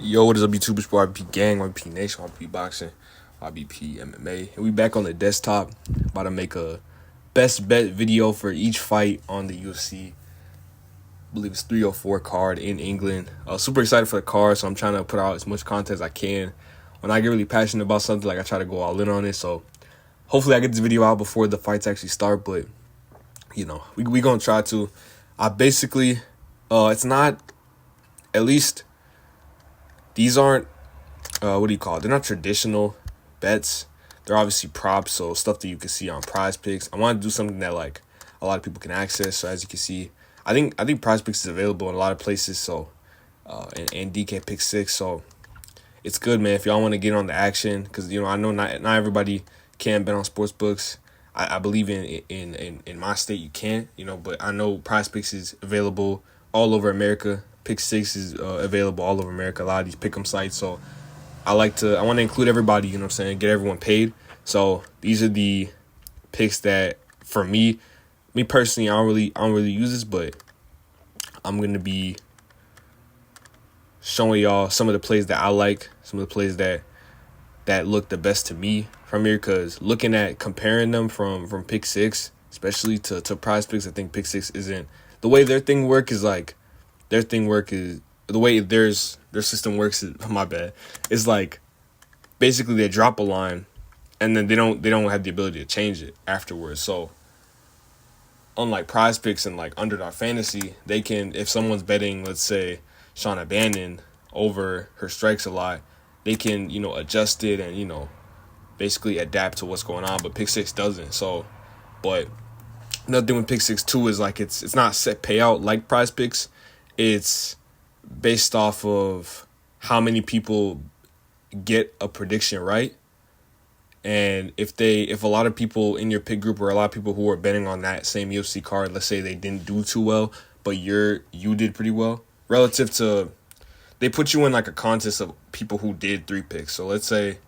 Yo, what is up, YouTube? It's YBP Gang, YBP Nation, YBP Boxing, YBP MMA. And we back on the desktop, about to make a best bet video for each fight on the UFC. I believe it's 304 card in England. Super excited for the card, so I'm trying to put out as much content as I can. When I get really passionate about something, like I try to go all in on it. So hopefully I get this video out before the fights actually start. But you know, we gonna try to. I basically, it's not, at least. These aren't, what do you call it? They're not traditional bets. They're obviously props, so stuff that you can see on Prizepicks. I want to do something that like a lot of people can access. So as you can see, I think Prizepicks is available in a lot of places. So and DK Pick 6. So it's good, man. If y'all want to get on the action, because I know not everybody can bet on sports books. I believe in my state you can, but I know Prizepicks is available all over America. Pick 6 is available all over America, a lot of these pick'em sites. So I want to include everybody, get everyone paid. So these are the picks that, for me personally, I don't really use this, but I'm going to be showing y'all some of the plays that I like, some of the plays that look the best to me from here, because looking at comparing them from Pick 6, especially to Prizepicks, I think Pick 6 isn't, the way their thing work is like, the way their system works is, my bad, it's like basically they drop a line and then they don't have the ability to change it afterwards. So unlike Prizepicks and like Underdog Fantasy, they can, if someone's betting, let's say Shauna Bannon over her strikes a lot, they can adjust it and basically adapt to what's going on. But Pick 6 doesn't. So, but another thing with Pick 6 too is like it's not set payout like Prizepicks. It's based off of how many people get a prediction right. And if a lot of people in your pick group, or a lot of people who are betting on that same UFC card, let's say they didn't do too well, but you did pretty well relative to, they put you in like a contest of people who did 3 picks. So let's say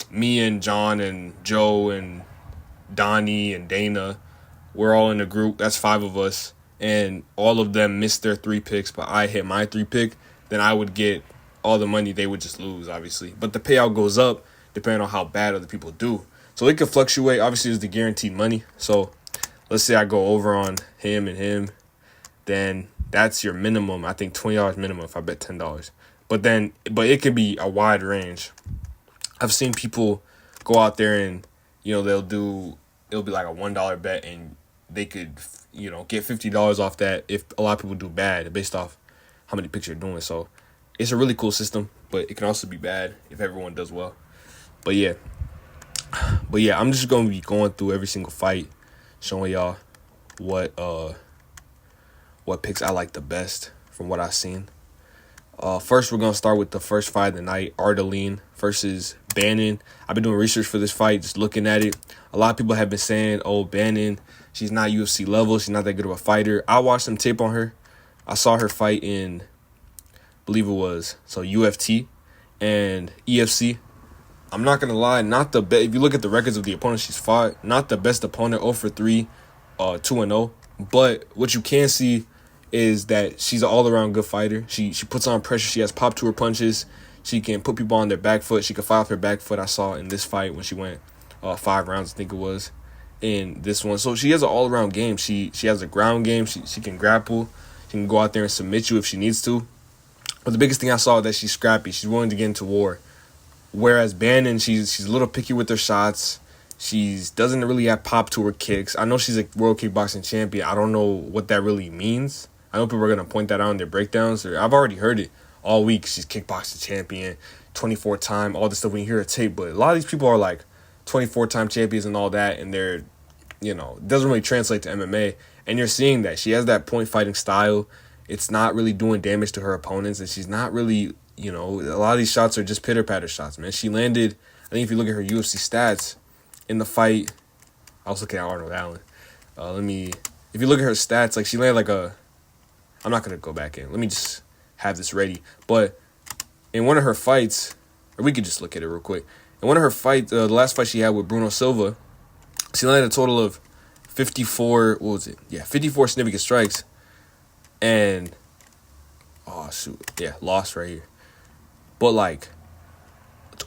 me and John and Joe and Donnie and Dana, we're all in a group. That's 5 of us. And all of them missed their 3 picks, but I hit my 3 pick, then I would get all the money. They would just lose, obviously. But the payout goes up depending on how bad other people do. So it could fluctuate. Obviously, it's the guaranteed money. So let's say I go over on him and him, then that's your minimum. I think $20 minimum if I bet $10. But it could be a wide range. I've seen people go out there and, it'll be like a $1 bet, and they could, get $50 off that if a lot of people do bad based off how many picks you're doing. So it's a really cool system, but it can also be bad if everyone does well. But yeah, I'm just going to be going through every single fight, showing y'all what picks I like the best from what I've seen. First, we're going to start with the first fight of the night, Ardeline versus Bannon. I've been doing research for this fight, just looking at it. A lot of people have been saying, oh, Bannon, she's not UFC level. She's not that good of a fighter. I watched some tape on her. I saw her fight in, I believe it was, UFT and EFC. I'm not going to lie, not the best. If you look at the records of the opponents she's fought, not the best opponent, 0 for 3, 2-0. But what you can see is that she's an all-around good fighter. She puts on pressure. She has pop to her punches. She can put people on their back foot. She can fight off her back foot. I saw in this fight when she went 5 rounds, I think it was, in this one. So she has an all-around game. She has a ground game. She can grapple. She can go out there and submit you if she needs to. But the biggest thing I saw is that she's scrappy. She's willing to get into war. Whereas Bannon, she's a little picky with her shots. She doesn't really have pop to her kicks. I know she's a world kickboxing champion. I don't know what that really means. I know people are going to point that out in their breakdowns. I've already heard it all week. She's kickboxing champion, 24-time, all this stuff when you hear her tape. But a lot of these people are like 24-time champions and all that, and they're, it doesn't really translate to MMA. And you're seeing that. She has that point fighting style. It's not really doing damage to her opponents, and she's not really, a lot of these shots are just pitter-patter shots, man. She landed, I think if you look at her UFC stats in the fight, I was looking at Arnold Allen. If you look at her stats, like she landed like I'm not going to go back in. Let me just have this ready. But in one of her fights, or we could just look at it real quick. In one of her fights, the last fight she had with Bruno Silva, she landed a total of 54, 54 significant strikes. And, lost right here. but like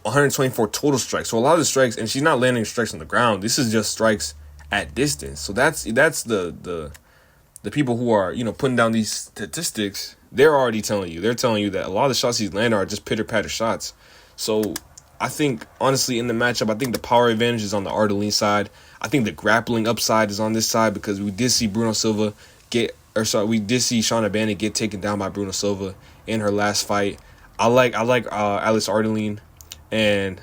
124 total strikes. So a lot of the strikes, and she's not landing strikes on the ground. This is just strikes at distance. So that's the people who are, putting down these statistics. They're already telling you. They're telling you that a lot of the shots he's landing are just pitter-patter shots. So I think, honestly, in the matchup, I think the power advantage is on the Ardeline side. I think the grappling upside is on this side because we did see we did see Shauna Bannon get taken down by Bruno Silva in her last fight. I like Alice Ardeline, and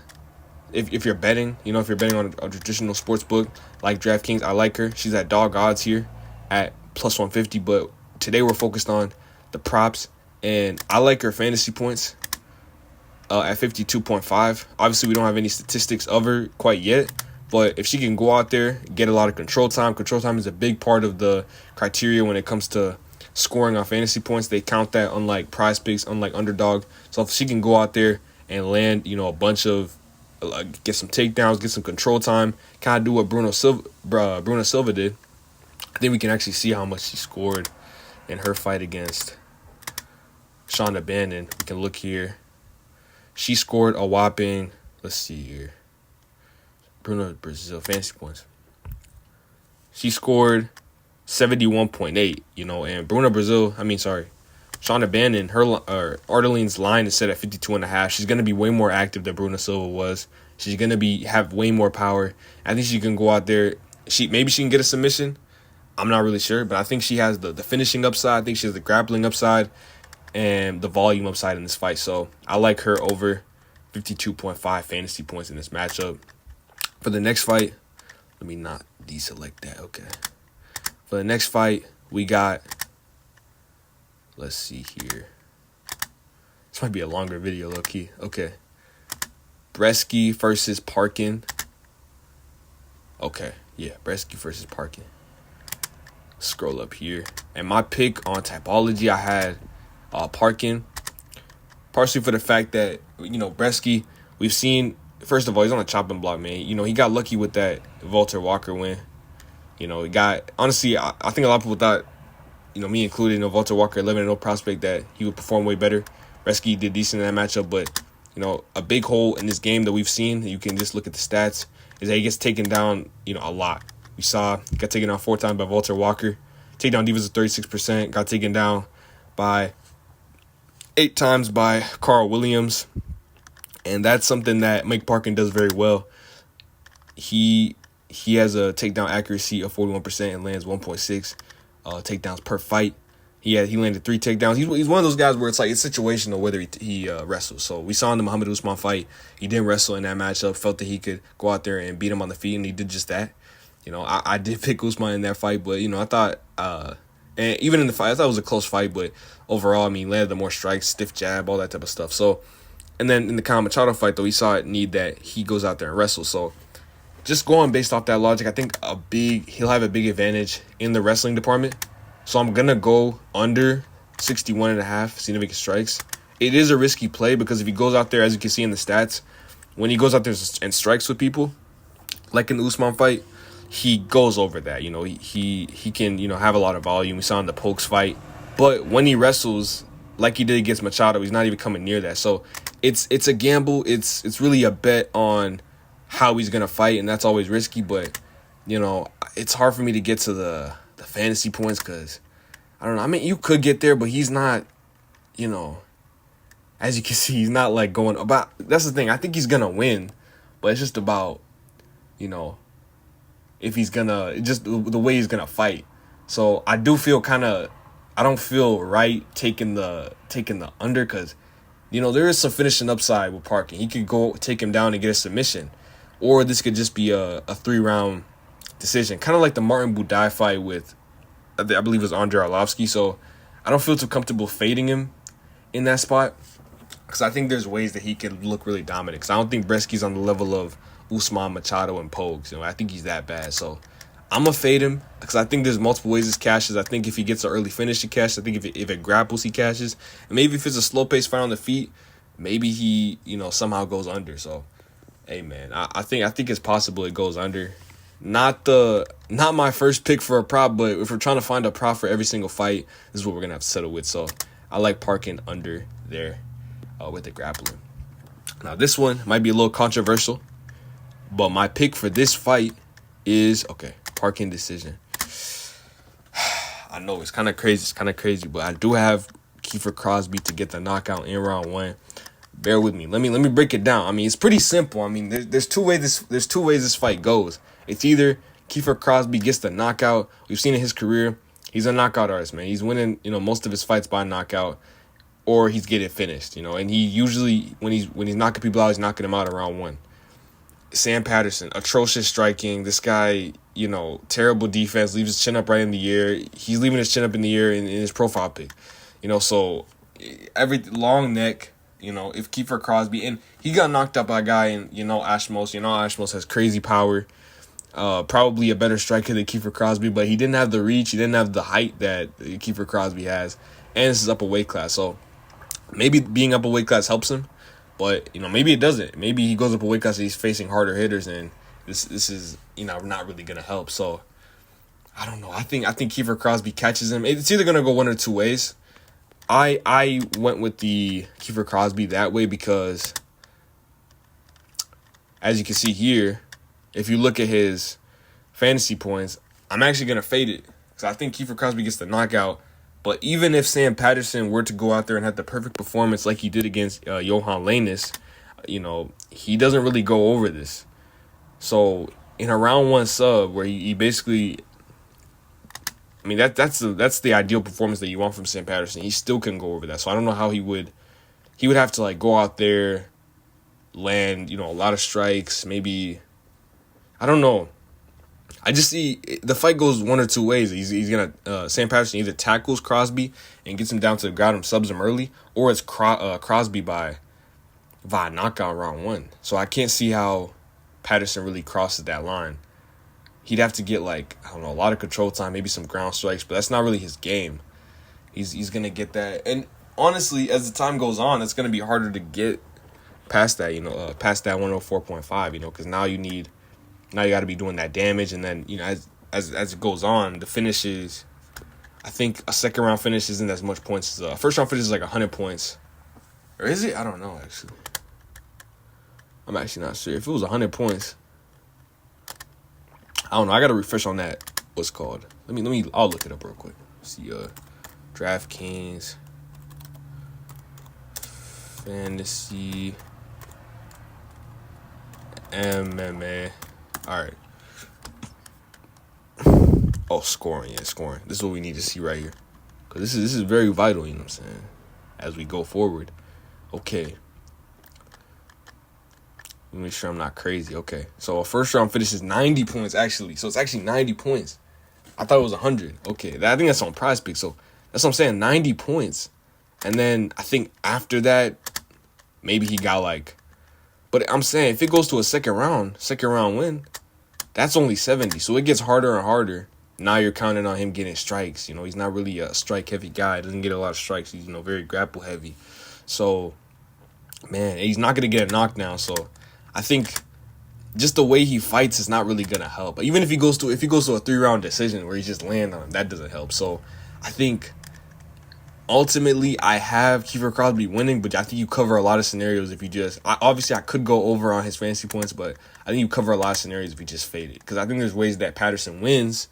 if you're betting, if you're betting on a traditional sports book like DraftKings, I like her. She's at dog odds here at plus 150, but today we're focused on the props, and I like her fantasy points at 52.5. Obviously, we don't have any statistics of her quite yet, but if she can go out there, get a lot of control time is a big part of the criteria when it comes to scoring on fantasy points. They count that, unlike Prizepicks, unlike Underdog. So if she can go out there and land, a bunch of, get some takedowns, get some control time, kind of do what Bruno Silva did, I think we can actually see how much she scored in her fight against Shauna Bannon. We can look here. She scored a whopping, let's see here, Bruno Brazil fantasy points. She scored 71.8, and Shauna Bannon, Ardeline's line is set at 52.5. She's going to be way more active than Bruno Silva was. She's going to have way more power. I think she can go out there. Maybe she can get a submission. I'm not really sure, but I think she has the finishing upside. I think she has the grappling upside and the volume upside in this fight. So I like her over 52.5 fantasy points in this matchup. For the next fight, let me not deselect that. Okay. For the next fight, we got, let's see here. This might be a longer video, low-key. Okay. Bresky versus Parkin. Okay. Yeah, Bresky versus Parkin. Scroll up here. And my pick on Typology, I had Parkin. Partially for the fact that, Bresky, we've seen, first of all, he's on a chopping block, man. He got lucky with that Walter Walker win. Honestly, I think a lot of people thought, me included, Walter Walker, 11-0 prospect, that he would perform way better. Bresky did decent in that matchup, but, a big hole in this game that we've seen, you can just look at the stats, is that he gets taken down, a lot. We saw he got taken down 4 times by Walter Walker. Takedown defense of 36%. Got taken down by 8 times by Carl Williams. And that's something that Mike Parkin does very well. He has a takedown accuracy of 41% and lands 1.6 takedowns per fight. He landed 3 takedowns. He's one of those guys where it's situational whether he wrestles. So we saw in the Muhammad Usman fight, he didn't wrestle in that matchup. Felt that he could go out there and beat him on the feet, and he did just that. I did pick Usman in that fight, but, I thought, and even in the fight, I thought it was a close fight, but overall, landed the more strikes, stiff jab, all that type of stuff. So, and then in the Kyle Machado fight, though, he saw it need that he goes out there and wrestles. So, just going based off that logic, I think he'll have a big advantage in the wrestling department. So, I'm going to go under 61.5 significant strikes. It is a risky play because if he goes out there, as you can see in the stats, when he goes out there and strikes with people, like in the Usman fight, he goes over that. He can, have a lot of volume. We saw in the Pokes fight. But when he wrestles, like he did against Machado, he's not even coming near that. So it's a gamble. It's really a bet on how he's going to fight, and that's always risky. But, it's hard for me to get to the fantasy points because, I don't know. You could get there, but he's not, as you can see, he's not going about. That's the thing. I think he's going to win, but it's just about, if he's gonna, just the way he's gonna fight. So I do feel I don't feel right taking the under because, there is some finishing upside with Parkin. He could go take him down and get a submission, or this could just be a 3-round decision, kind of like the Martin Budai fight with, I believe it was Andrei Arlovsky. So I don't feel too comfortable fading him in that spot because I think there's ways that he could look really dominant. Because I don't think Bresky's on the level of Usman, Machado, and Pogues. I think he's that bad. So I'm going to fade him because I think there's multiple ways this cashes. I think if he gets an early finish, he cashes. I think if it grapples, he cashes. And maybe if it's a slow-paced fight on the feet, maybe he, somehow goes under. So, hey, man, I think it's possible it goes under. Not my first pick for a prop, but if we're trying to find a prop for every single fight, this is what we're going to have to settle with. So I like Parkin under there with the grappling. Now, this one might be a little controversial, but my pick for this fight is, parking decision. I know it's kind of crazy, but I do have Kiefer Crosby to get the knockout in round 1. Bear with me. Let me break it down. I mean, it's pretty simple. I mean, there's two ways this fight goes. It's either Kiefer Crosby gets the knockout. We've seen in his career, he's a knockout artist, man. He's winning, most of his fights by knockout, or he's getting finished, and he usually when he's knocking people out, he's knocking them out in round 1. Sam Patterson, atrocious striking. This guy, terrible defense, leaves his chin up right in the air. He's leaving his chin up in the air in his profile pic. So every long neck, if Kiefer Crosby, and he got knocked out by a guy in, Ashmos. Ashmos has crazy power. Probably a better striker than Kiefer Crosby, but he didn't have the reach. He didn't have the height that Kiefer Crosby has. And this is upper weight class. So maybe being upper weight class helps him. But, maybe it doesn't. Maybe he goes up a weight class and he's facing harder hitters, and this is, not really going to help. So, I don't know. I think Kiefer Crosby catches him. It's either going to go one or two ways. I went with the Kiefer Crosby that way because, as you can see here, if you look at his fantasy points, I'm actually going to fade it. Because I think Kiefer Crosby gets the knockout. But even if Sam Patterson were to go out there and have the perfect performance like he did against Johan Lainez, he doesn't really go over this. So in a round 1 sub where he basically, that's the ideal performance that you want from Sam Patterson. He still couldn't go over that. So I don't know how he would have to go out there, land, a lot of strikes, maybe, I don't know. I just see the fight goes one or two ways. He's gonna Sam Patterson either tackles Crosby and gets him down to the ground and subs him early, or it's Crosby by knockout round 1. So I can't see how Patterson really crosses that line. He'd have to get a lot of control time, maybe some ground strikes, but that's not really his game. He's gonna get that, and honestly, as the time goes on, it's gonna be harder to get past that. Past that 104.5. Because now you got to be doing that damage, and then as it goes on, the finishes. I think a second round finish isn't as much points as a first round finish is 100 points, or is it? I don't know actually. I'm actually not sure if it was 100 points. I don't know. I got to refresh on that. What's called? Let me. I'll look it up real quick. See, Draftkings, fantasy, MMA. All right. Oh, scoring. Yeah, scoring. This is what we need to see right here. Because this is very vital, you know what I'm saying, as we go forward. Okay. Let me make sure I'm not crazy. Okay. So a first round finish is 90 points, actually. So it's actually 90 points. I thought it was 100. Okay. I think that's on Prizepicks. So that's what I'm saying, 90 points. And then I think after that, maybe he got but I'm saying if it goes to a second round win, that's only 70. So it gets harder and harder. Now you're counting on him getting strikes. He's not really a strike-heavy guy. He doesn't get a lot of strikes. He's, very grapple-heavy. So, man, he's not going to get a knockdown. So I think just the way he fights is not really going to help. Even if he goes to a 3-round decision where he just lands on him, that doesn't help. So I think ultimately, I have Kiefer Crosby winning, but I think you cover a lot of scenarios if you just... Obviously, I could go over on his fantasy points, but I think you cover a lot of scenarios if you just fade it. Because I think there's ways that Patterson wins,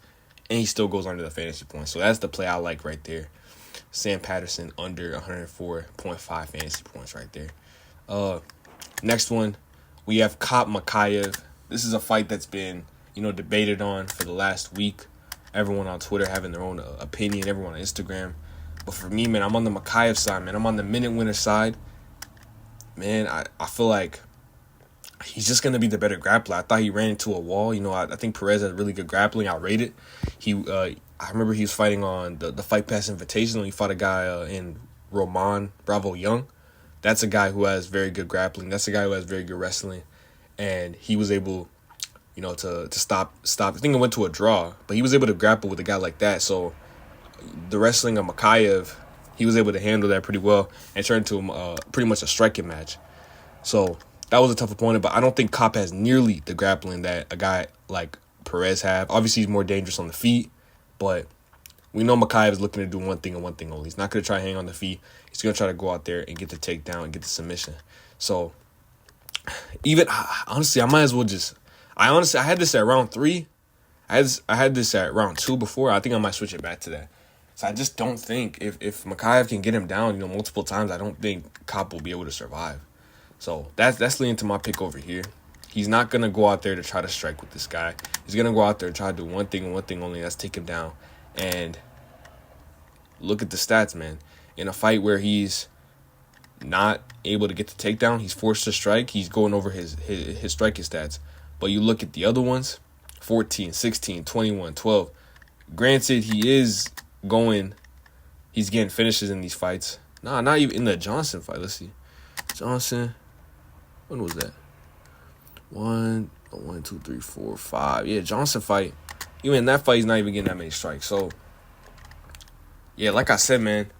and he still goes under the fantasy points. So that's the play I like right there. Sam Patterson under 104.5 fantasy points right there. Next one, we have Kop Makayev. This is a fight that's been, debated on for the last week. Everyone on Twitter having their own opinion, everyone on Instagram. But for me, man, I'm on the Makayev side, man. I'm on the minute winner side. Man, I feel like he's just going to be the better grappler. I thought he ran into a wall. I think Perez has really good grappling. I'll rate it. I remember he was fighting on the Fight Pass Invitational. He fought a guy in Roman Bravo Young. That's a guy who has very good grappling. That's a guy who has very good wrestling. And he was able, to stop. I think it went to a draw. But he was able to grapple with a guy like that. So the wrestling of Makayev, he was able to handle that pretty well and turn into pretty much a striking match. So that was a tough opponent, but I don't think Kop has nearly the grappling that a guy like Perez have. Obviously, he's more dangerous on the feet, but we know Makayev is looking to do one thing and one thing only. He's not going to try to hang on the feet. He's going to try to go out there and get the takedown and get the submission. So Even honestly, I might as well just. I had this at round 3. I had this at round 2 before. I think I might switch it back to that. So I just don't think if Mikhail can get him down, multiple times, I don't think Kopp will be able to survive. So that's leading to my pick over here. He's not gonna go out there to try to strike with this guy. He's gonna go out there and try to do one thing and one thing only. That's take him down. And look at the stats, man. In a fight where he's not able to get the takedown, he's forced to strike. He's going over his striking stats. But you look at the other ones, 14, 16, 21, 12. Granted, he's getting finishes in these fights. Nah, not even in the Johnson fight. Let's see. Johnson, when was that? 1, 2, 3, 4, 5. Yeah, Johnson fight. Even in that fight, he's not even getting that many strikes. So, yeah, like I said, man,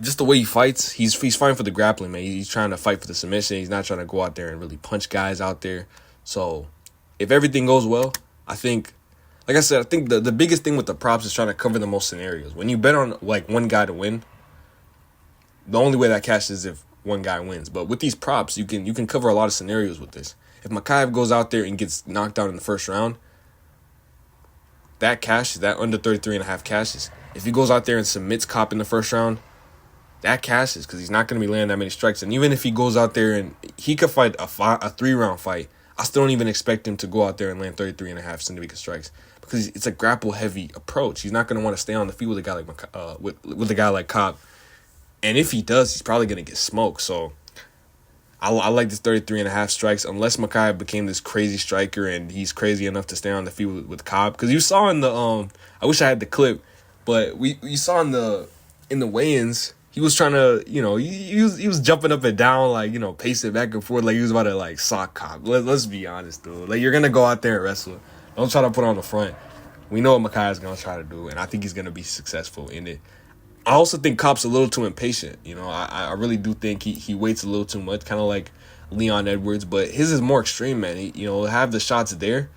just the way he fights, he's fighting for the grappling, man. He's trying to fight for the submission. He's not trying to go out there and really punch guys out there. So, if everything goes well, I think, like I said, I think the biggest thing with the props is trying to cover the most scenarios. When you bet on, like, one guy to win, the only way that cashes is if one guy wins. But with these props, you can cover a lot of scenarios with this. If Makayev goes out there and gets knocked out in the first round, that cashes, that under 33.5 cashes. If he goes out there and submits Kopp in the first round, that cashes because he's not going to be landing that many strikes. And even if he goes out there and he could fight a 3-round fight, I still don't even expect him to go out there and land 33.5 significant strikes because it's a grapple-heavy approach. He's not going to want to stay on the feet with a guy like with a guy like Kopp. And if he does, he's probably going to get smoked. So I like this 33.5 strikes unless Makayev became this crazy striker and he's crazy enough to stay on the field with Kopp. Because you saw in the I wish I had the clip, but you saw in the weigh-ins, he was trying to, he was jumping up and down, like, pacing back and forth like he was about to, like, sock Kopp. Let's be honest, dude. Like, you're going to go out there and wrestle. Don't try to put on the front. We know what Makayev's going to try to do, and I think he's going to be successful in it. I also think Kopp's a little too impatient. I really do think he waits a little too much, kind of like Leon Edwards. But his is more extreme, man. He'll have the shots there,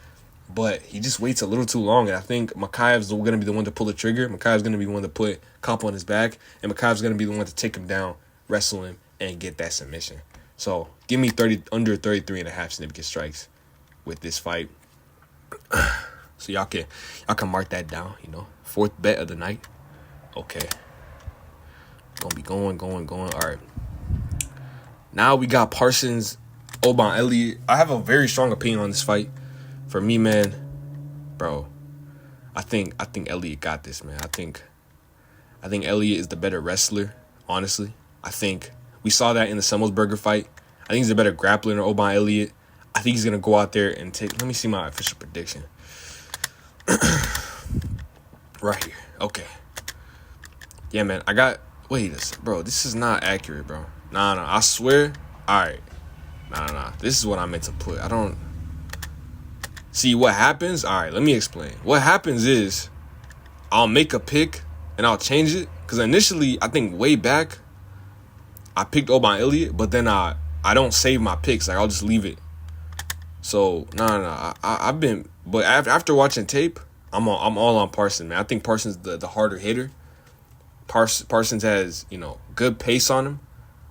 but he just waits a little too long. And I think Makayev's going to be the one to pull the trigger. Makayev's going to be the one to put Kopp on his back, and Makayev's going to be the one to take him down, wrestle him, and get that submission. So give me under 33.5 significant strikes with this fight. So y'all can mark that down. Fourth bet of the night. Okay. Gonna be going. All right. Now we got Parsons, Oban Elliott. I have a very strong opinion on this fight. For me, man, bro, I think Elliott got this, man. I think Elliott is the better wrestler, honestly. I think we saw that in the Semmelsberger fight. I think he's a better grappler than Oban Elliott. I think he's gonna go out there and take. Let me see my official prediction. Right here. Okay. Yeah, man. Wait a second, bro. This is not accurate, bro. Nah. I swear. All right. Nah. This is what I meant to put. I don't see what happens. All right, let me explain. What happens is I'll make a pick and I'll change it because initially I think way back I picked Oban Elliott, but then I don't save my picks. Like I'll just leave it. So I've been, but after watching tape, I'm all on Parsons, man. I think Parsons the harder hitter. Parsons has, good pace on him.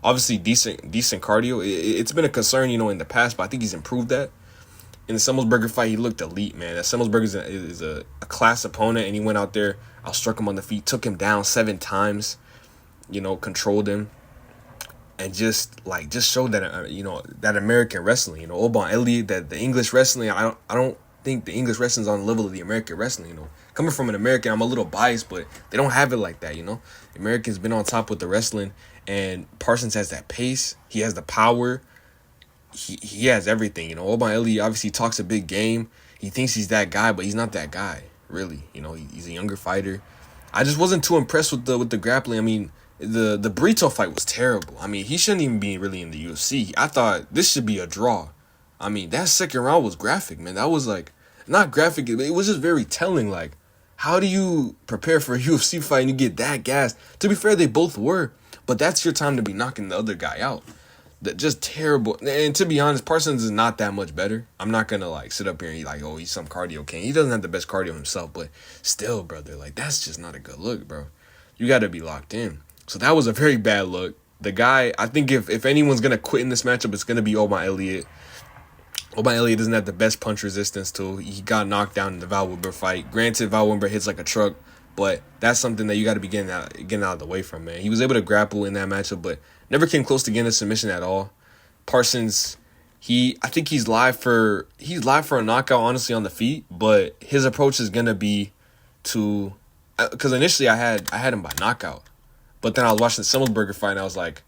Obviously, decent cardio. It's been a concern, in the past, but I think he's improved that. In the Semmelsberger fight, he looked elite, man. That Semmelsberger is a class opponent, and he went out there, outstruck him on the feet, took him down 7 times, controlled him, and just showed that, that American wrestling. Oban Elliott, that the English wrestling, I don't think the English wrestling's on the level of the American wrestling, Coming from an American, I'm a little biased, but they don't have it like that, The American's been on top with the wrestling, and Parsons has that pace. He has the power. He has everything, Oban Elliott obviously talks a big game. He thinks he's that guy, but he's not that guy, really. He's a younger fighter. I just wasn't too impressed with the grappling. I mean, the Brito fight was terrible. I mean, he shouldn't even be really in the UFC. I thought this should be a draw. I mean, that second round was graphic, man. That was not graphic, it was just very telling. Like, how do you prepare for a UFC fight and you get that gassed? To be fair, they both were, but that's your time to be knocking the other guy out. Just terrible. And to be honest, Parsons is not that much better. I'm not gonna sit up here and he's some cardio king. He doesn't have the best cardio himself, but still, brother, that's just not a good look, bro. You got to be locked in. So that was a very bad look. the guy, I think if anyone's going to quit in this matchup, it's going to be Omar Elliott. Omar Elliott doesn't have the best punch resistance too. He got knocked down in the Val Wilber fight. Granted, Val Wilber hits like a truck, but that's something that you got to be getting out of the way from, man. He was able to grapple in that matchup, but never came close to getting a submission at all. Parsons, I think he's live for a knockout, honestly, on the feet, but his approach is gonna be to, because initially I had him by knockout, but then I was watching the Semmelberger fight and I was like,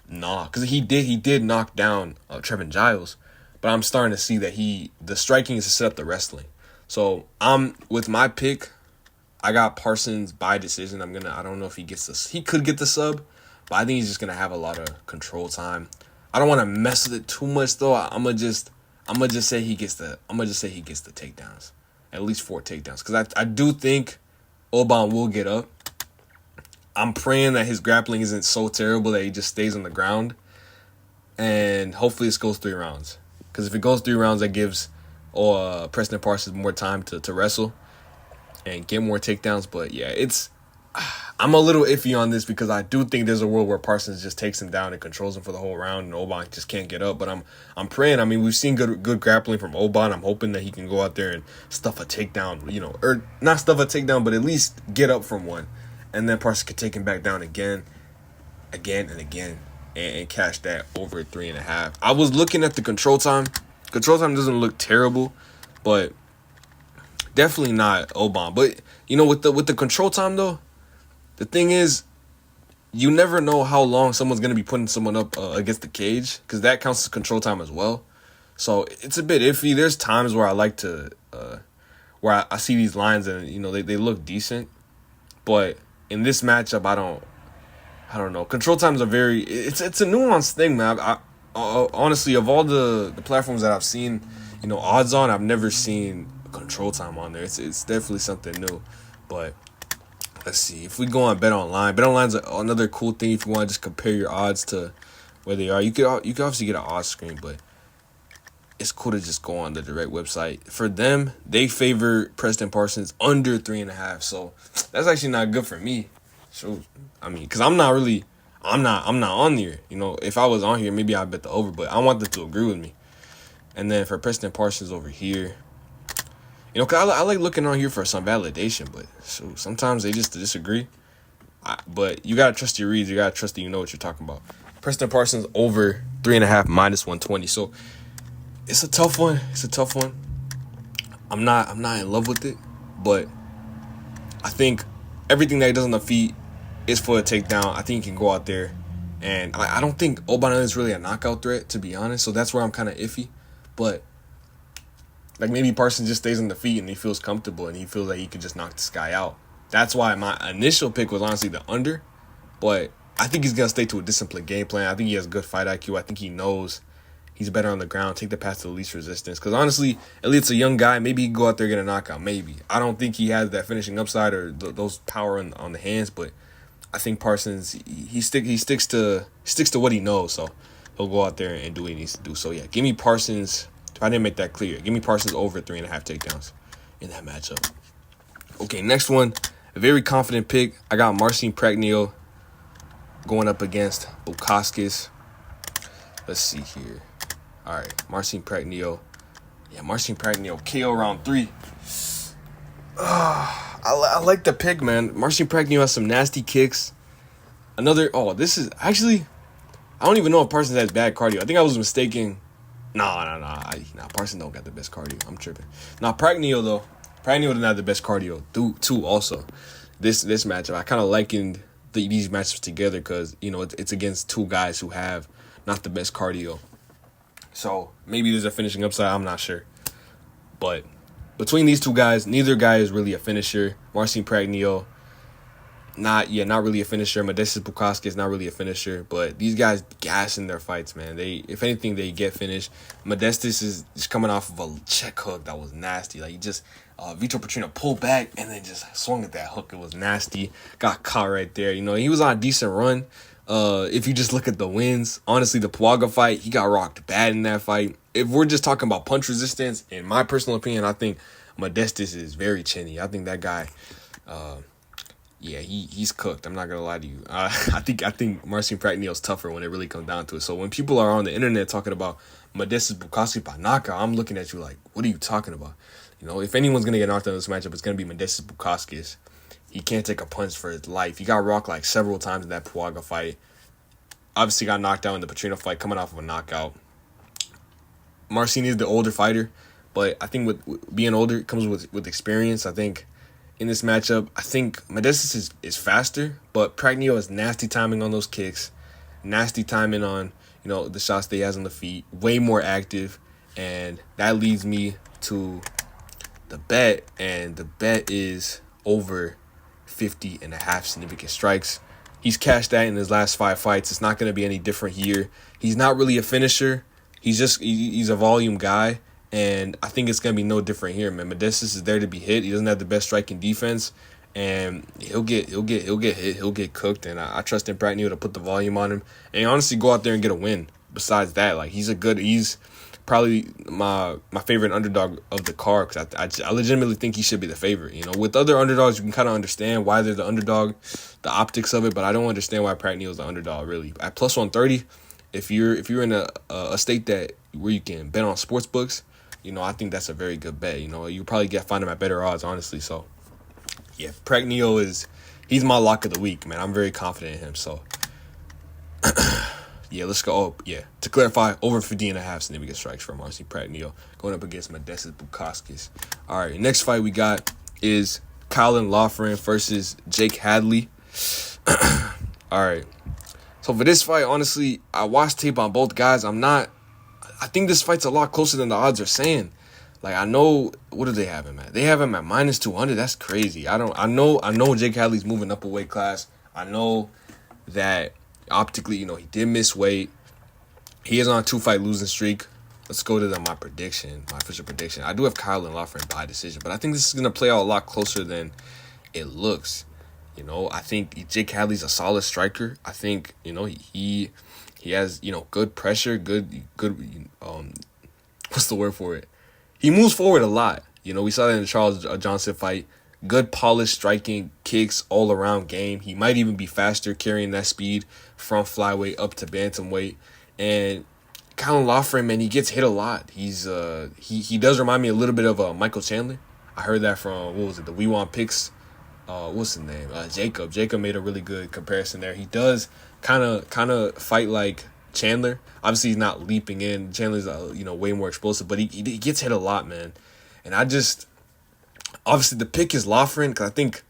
nah, because he did knock down Trevin Giles, but I'm starting to see that the striking is to set up the wrestling. So with my pick, I got Parsons by decision. I don't know if he gets this. He could get the sub, but I think he's just gonna have a lot of control time. I don't want to mess with it too much though. I'm gonna just say he gets the takedowns, at least 4 takedowns, because I do think Oban will get up. I'm praying that his grappling isn't so terrible that he just stays on the ground, and hopefully this goes 3 rounds. Because if it goes 3 rounds, that gives Preston Parsons more time to wrestle and get more takedowns. But yeah, I'm a little iffy on this because I do think there's a world where Parsons just takes him down and controls him for the whole round, and Oban just can't get up. But I'm praying. I mean, we've seen good grappling from Oban. I'm hoping that he can go out there and stuff a takedown, or not stuff a takedown, but at least get up from one, and then Parsons could take him back down again, and cash that over 3.5. I was looking at the control time. Control time doesn't look terrible, but definitely not Oban. But with the control time though, the thing is, you never know how long someone's going to be putting someone up against the cage, because that counts as control time as well. So it's a bit iffy. There's times where I like to, where I see these lines and, they look decent. But in this matchup, I don't know. Control times are it's a nuanced thing, man. I honestly, of all the platforms that I've seen, odds on, I've never seen control time on there. It's definitely something new. But let's see. If we go on Bet Online, Bet Online's another cool thing if you want to just compare your odds to where they are. You could obviously get an odds screen, but it's cool to just go on the direct website. For them, they favor Preston Parsons under 3.5, so that's actually not good for me. So I mean, because I'm not on here. If I was on here, maybe I'd bet the over, but I want them to agree with me. And then for Preston Parsons over here, because I like looking on here for some validation, but sometimes they just disagree. But you got to trust your reads. You got to trust that you know what you're talking about. Preston Parsons over 3.5 minus 120. So it's a tough one. I'm not in love with it, but I think everything that he does on the feet is for a takedown. I think he can go out there, and I don't think Oban is really a knockout threat, to be honest. So that's where I'm kind of iffy. But maybe Parsons just stays on the feet and he feels comfortable and he feels like he could just knock this guy out. That's why my initial pick was honestly the under. But I think he's going to stay to a disciplined game plan. I think he has good fight IQ. I think he knows he's better on the ground, take the path to the least resistance. Because honestly, Elliott's a young guy. Maybe he can go out there and get a knockout. Maybe. I don't think he has that finishing upside or those power on the hands. But I think Parsons, he sticks to what he knows. So he'll go out there and do what he needs to do. So yeah, give me Parsons. If I didn't make that clear, give me Parsons over 3.5 takedowns in that matchup. Okay, next one, a very confident pick. I got Marcin Prachnio going up against Bukauskas. Let's see here. All right, Marcin Prachnio. Yeah, Marcin Prachnio, KO round 3. I like the pick, man. Marcin Prachnio has some nasty kicks. This is actually, I don't even know if Parsons has bad cardio. I think I was mistaken. Nah. Parsons don't got the best cardio. I'm tripping. Prachnio, though. Prachnio didn't have the best cardio, too, also. This matchup, I kind of likened these matchups together because, it's against 2 guys who have not the best cardio. So, maybe there's a finishing upside. I'm not sure. But between these 2 guys, neither guy is really a finisher. Marcin Prachnio, not really a finisher. Modestas Bukauskas is not really a finisher, but these guys gas in their fights, man. If anything, they get finished. Modestas is just coming off of a check hook that was nasty. Like, he just, Vitor Petrino pulled back and then just swung at that hook. It was nasty. Got caught right there. He was on a decent run. If you just look at the wins, honestly, the Puaga fight, he got rocked bad in that fight. If we're just talking about punch resistance, in my personal opinion, I think Modestas is very chinny. I think that guy, yeah, he's cooked. I'm not gonna lie to you. I think Marcin Prachnio's tougher when it really comes down to it. So when people are on the internet talking about Modestas Bukauskas by knockout, I'm looking at you like, what are you talking about? You know, if anyone's gonna get knocked out in this matchup, it's gonna be Modestas Bukauskas. He can't take a punch for his life. He got rocked like several times in that Puaga fight. Obviously got knocked out in the Petrino fight, coming off of a knockout. Marcin is the older fighter, but I think with being older it comes with experience. I think in this matchup, I think Modestas is faster, but Prachnio has nasty timing on those kicks, nasty timing on, you know, the shots that he has on the feet, way more active, and that leads me to the bet, and the bet is over 50.5 significant strikes. He's cashed that in his last 5 fights. It's not going to be any different here. He's not really a finisher. He's a volume guy, and I think it's going to be no different here, man. Modestas is there to be hit. He doesn't have the best striking defense, and he'll get hit. He'll get cooked, and I trust in Prachnio to put the volume on him and honestly go out there and get a win. Besides that, like, he's probably my favorite underdog of the card, because I legitimately think he should be the favorite. You know, with other underdogs, you can kind of understand why they're the underdog, the optics of it, but I don't understand why Prachnio is the underdog, really. At plus 130, if you're in a state that where you can bet on sports books, you know, I think that's a very good bet. You know, you probably find him at better odds, honestly. So, yeah, Prachnio he's my lock of the week, man. I'm very confident in him. So, yeah, let's go. Oh, yeah. To clarify, over 50.5 significant strikes for Marcin Prachnio going up against Modestas Bukauskas. All right, next fight we got is Colin Loughran versus Jake Hadley. All right. So for this fight, honestly, I watched tape on both guys. I think this fight's a lot closer than the odds are saying. Like, I know, what do they have him at? They have him at minus 200. That's crazy. I know Jake Hadley's moving up a weight class. I know that optically, you know, he did miss weight. He is on a 2-fight losing streak. Let's go to my official prediction. I do have Colin Loughran by decision, but I think this is going to play out a lot closer than it looks. You know, I think Jake Hadley's a solid striker. I think, you know, he has, you know, good pressure, good what's the word for it? He moves forward a lot. You know, we saw that in the Charles Johnson fight. Good polished striking, kicks, all around game. He might even be faster carrying that speed from flyweight up to bantamweight. And Colin Loughran, man, he gets hit a lot. He's he does remind me a little bit of Michael Chandler. I heard that from the We Want Picks. What's his name? Jacob. Jacob made a really good comparison there. He does kind of fight like Chandler. Obviously, he's not leaping in. Chandler's way more explosive, but he gets hit a lot, man. And obviously the pick is Loughran, because I think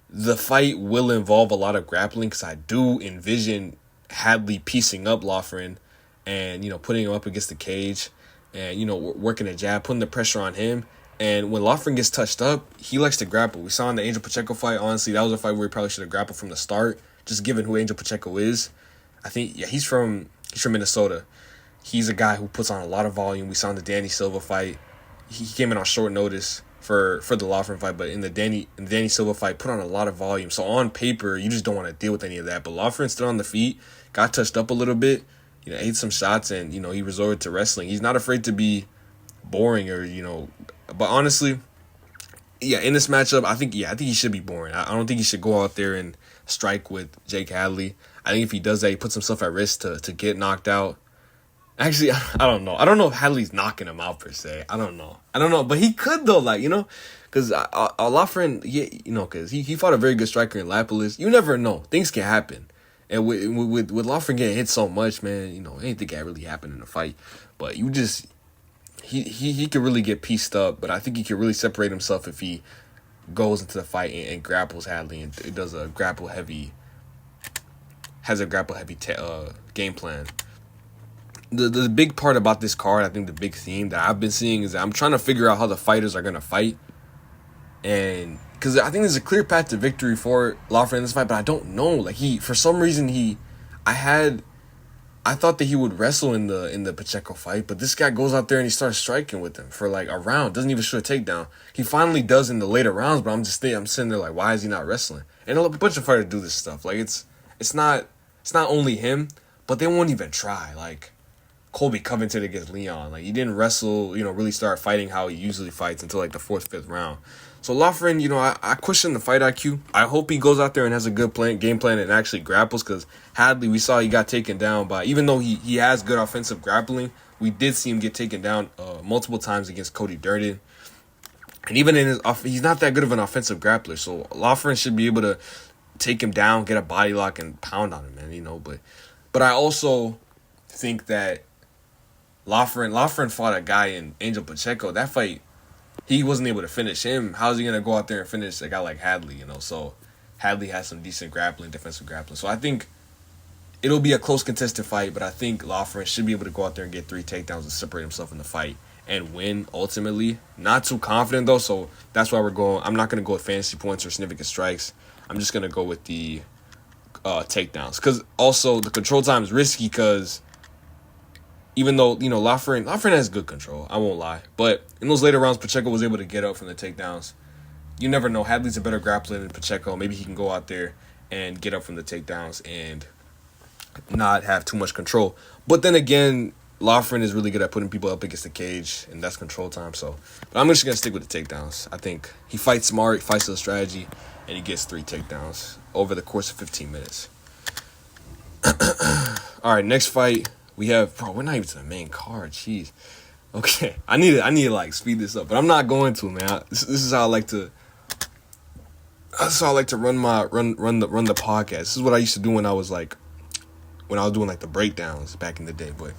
the fight will involve a lot of grappling, because I do envision Hadley piecing up Loughran and, you know, putting him up against the cage and, you know, working a jab, putting the pressure on him. And when Loughran gets touched up, he likes to grapple. We saw in the Angel Pacheco fight, honestly, that was a fight where he probably should have grappled from the start, just given who Angel Pacheco is. I think, yeah, he's from Minnesota. He's a guy who puts on a lot of volume. We saw in the Danny Silva fight. He came in on short notice for the Loughran fight, but in the Danny Silva fight, put on a lot of volume. So on paper, you just don't want to deal with any of that. But Loughran stood on the feet, got touched up a little bit, you know, ate some shots, and, you know, he resorted to wrestling. He's not afraid to be boring or, you know, but honestly, yeah, in this matchup, I think he should be boring. I don't think he should go out there and strike with Jake Hadley. I think if he does that, he puts himself at risk to get knocked out. Actually, I don't know. I don't know if Hadley's knocking him out per se. I don't know. But he could, though, like, you know, because Loughran, yeah, you know, because he fought a very good striker in Lapalus. You never know. Things can happen. And with Loughran getting hit so much, man, you know, anything can really happen in a fight. But you just, he could really get pieced up. But I think he could really separate himself if he goes into the fight and grapples Hadley and does a grapple heavy game plan. The big part about this card, I think the big theme that I've been seeing is that I'm trying to figure out how the fighters are going to fight. And because I think there's a clear path to victory for Loughran in this fight, but I don't know. Like, for some reason, I thought that he would wrestle in the Pacheco fight, but this guy goes out there and he starts striking with him for like a round. Doesn't even shoot a takedown. He finally does in the later rounds, but I'm sitting there like, why is he not wrestling? And a bunch of fighters do this stuff. Like, it's not only him, but they won't even try. Like, Colby Covington against Leon. Like, he didn't wrestle, really start fighting how he usually fights until like the 4th, 5th round. So Loughran, I question the fight IQ. I hope he goes out there and has a good game plan and actually grapples, because Hadley, we saw he got taken down by, even though he has good offensive grappling, we did see him get taken down multiple times against Cody Durden. And even in he's not that good of an offensive grappler. So Loughran should be able to take him down, get a body lock, and pound on him, man. But I also think that Loughran fought a guy in Angel Pacheco. That fight, he wasn't able to finish him. How's he going to go out there and finish a guy like Hadley, So Hadley has some decent grappling, defensive grappling. So I think it'll be a close contested fight, but I think Loughran should be able to go out there and get 3 takedowns and separate himself in the fight and win ultimately. Not too confident, though, so that's why I'm not going to go with fantasy points or significant strikes. I'm just going to go with the takedowns. Because also the control time is risky, because even though, Loughran has good control, I won't lie. But in those later rounds, Pacheco was able to get up from the takedowns. You never know. Hadley's a better grappler than Pacheco. Maybe he can go out there and get up from the takedowns and not have too much control. But then again, Loughran is really good at putting people up against the cage, and that's control time. But I'm just going to stick with the takedowns. I think he fights smart, he fights with a strategy, and he gets 3 takedowns over the course of 15 minutes. All right, next fight. We have, we're not even to the main card. Jeez. Okay, I need to like speed this up, but I'm not going to, man. This is how I like to. That's how I like to run the podcast. This is what I used to do when I was doing like the breakdowns back in the day. But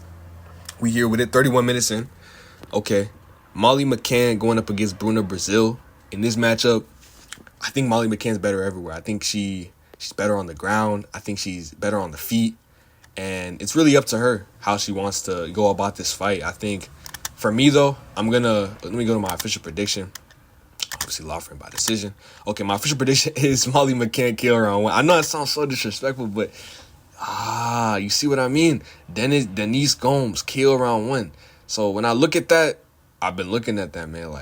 we here with it, 31 minutes in. Okay, Molly McCann going up against Bruna Brazil in this matchup. I think Molly McCann's better everywhere. I think she's better on the ground. I think she's better on the feet. And it's really up to her how she wants to go about this fight. I think, for me, though, let me go to my official prediction. Obviously, Loughran by decision. Okay, my official prediction is Molly McCann KO round 1. I know it sounds so disrespectful, but, you see what I mean? Denise Gomes KO round 1. So when I look at that, I've been looking at that, man,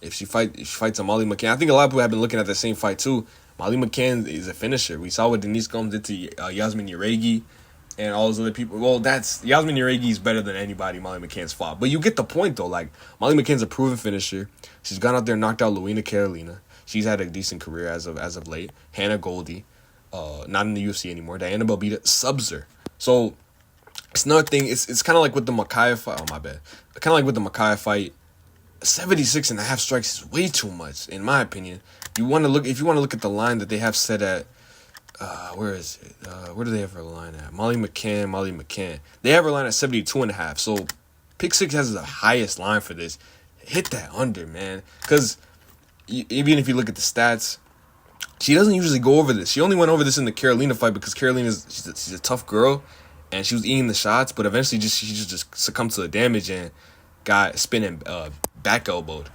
if she fights a Molly McCann, I think a lot of people have been looking at the same fight, too. Molly McCann is a finisher. We saw what Denise Gomes did to Yasmin Uregi. And all those other people. Well, Yasmin Uregi is better than anybody Molly McCann's fought. But you get the point, though. Molly McCann's a proven finisher. She's gone out there and knocked out Luina Carolina. She's had a decent career as of late. Hannah Goldie, not in the UFC anymore. Diana Belbita subs her. So it's another thing. It's kind of like with the Makaya fight. Oh, my bad. Kind of like with the Makaya fight. 76.5 strikes is way too much, in my opinion. If you want to look at the line that they have set at. Where is it? Where do they have her line at? Molly McCann. They have her line at 72.5. So, Pick 6 has the highest line for this. Hit that under, man. Because even if you look at the stats, she doesn't usually go over this. She only went over this in the Carolina fight because she's a tough girl, and she was eating the shots. But eventually, she just succumbed to the damage and got spinning back elbowed.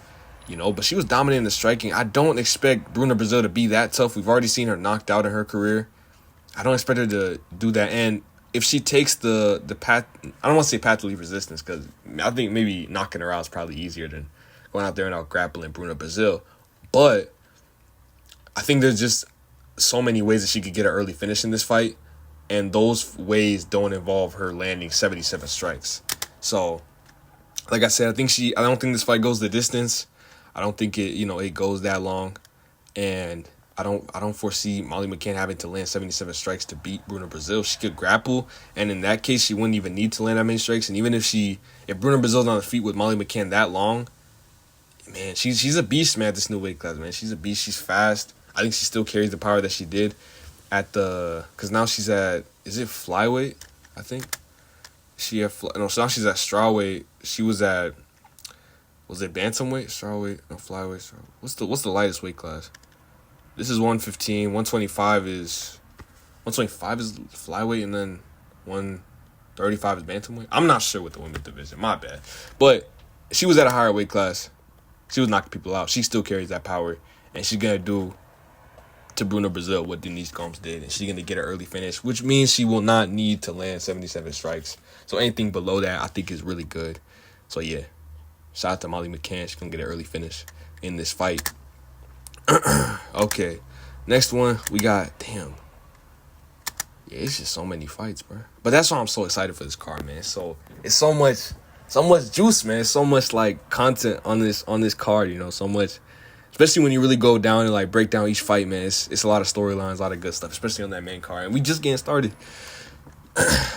But she was dominating the striking. I don't expect Bruna Brazil to be that tough. We've already seen her knocked out in her career. I don't expect her to do that. And if she takes the path, I don't want to say path to leave resistance, because I think maybe knocking her out is probably easier than going out there and out grappling Bruna Brazil. But I think there's just so many ways that she could get an early finish in this fight, and those ways don't involve her landing 77 strikes. So, like I said, I don't think this fight goes the distance. I don't think it goes that long, and I don't foresee Molly McCann having to land 77 strikes to beat Bruna Brazil. She could grapple, and in that case, she wouldn't even need to land that many strikes. And even if Bruna Brazil's on the feet with Molly McCann that long, man, she's a beast, man. At this new weight class, man, she's a beast. She's fast. I think she still carries the power that she did because now she's at, is it flyweight? I think so now she's at strawweight. She was at. Was it bantamweight, strawweight, no flyweight? What's the lightest weight class? This is 115. 125 is flyweight, and then 135 is bantamweight. I'm not sure with the women's division. My bad. But she was at a higher weight class. She was knocking people out. She still carries that power, and she's gonna do to Bruna Brazil what Denise Gomes did, and she's gonna get an early finish, which means she will not need to land 77 strikes. So anything below that, I think, is really good. So yeah. Shout out to Molly McCann. She's going to get an early finish in this fight. Okay. Next one, we got, Yeah, it's just so many fights, bro. But that's why I'm so excited for this card, man. So it's so much juice, man. So much like content on this card, you know, so much. Especially when you really go down and like break down each fight, man. It's a lot of storylines, a lot of good stuff, especially on that main card. And we just getting started.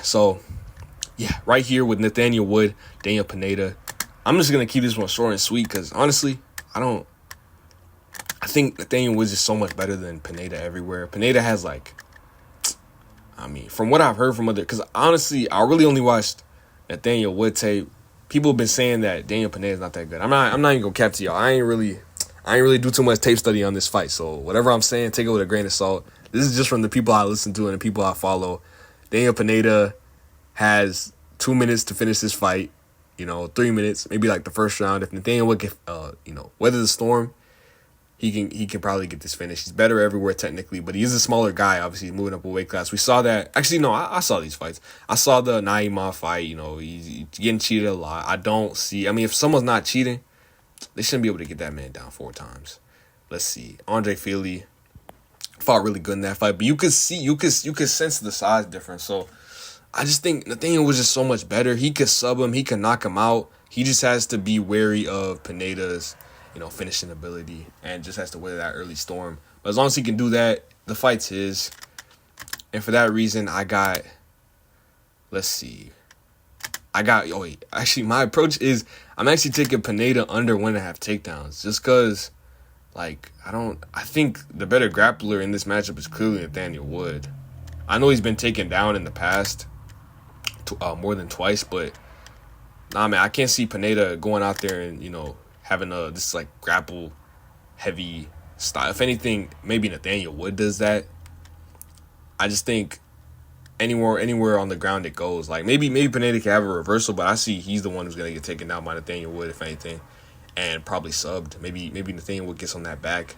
So yeah, right here with Nathaniel Wood, Daniel Pineda. I'm just gonna keep this one short and sweet because honestly, I think Nathaniel Wood's just so much better than Pineda everywhere. Pineda has like, I mean, from what I've heard from other, because honestly, I really only watched Nathaniel Wood tape. People have been saying that Daniel Pineda's not that good. I'm not even gonna cap to y'all. I ain't really do too much tape study on this fight. So whatever I'm saying, take it with a grain of salt. This is just from the people I listen to and the people I follow. Daniel Pineda has 2 minutes to finish this fight. 3 minutes, maybe like the first round. If Nathaniel Wood can, weather the storm, he can probably get this finish. He's better everywhere technically, but he is a smaller guy. Obviously, he's moving up a weight class. We saw that. Actually, no, I saw these fights. I saw the Naimov fight. He's getting cheated a lot. I don't see. I mean, if someone's not cheating, they shouldn't be able to get that man down 4 times. Let's see. Andre Fili fought really good in that fight, but you could sense the size difference. So I just think Nathaniel was just so much better. He could sub him. He could knock him out. He just has to be wary of Pineda's, finishing ability and just has to weather that early storm. But as long as he can do that, the fight's his. And for that reason, actually, my approach is I'm actually taking Pineda under 1.5 takedowns just because, I think the better grappler in this matchup is clearly Nathaniel Wood. I know he's been taken down in the past more than twice, but nah, man, I can't see Pineda going out there and, having this grapple heavy style. If anything, maybe Nathaniel Wood does that. I just think anywhere on the ground it goes. Maybe Pineda can have a reversal, but I see he's the one who's gonna get taken down by Nathaniel Wood, if anything, and probably subbed. Maybe Nathaniel Wood gets on that back.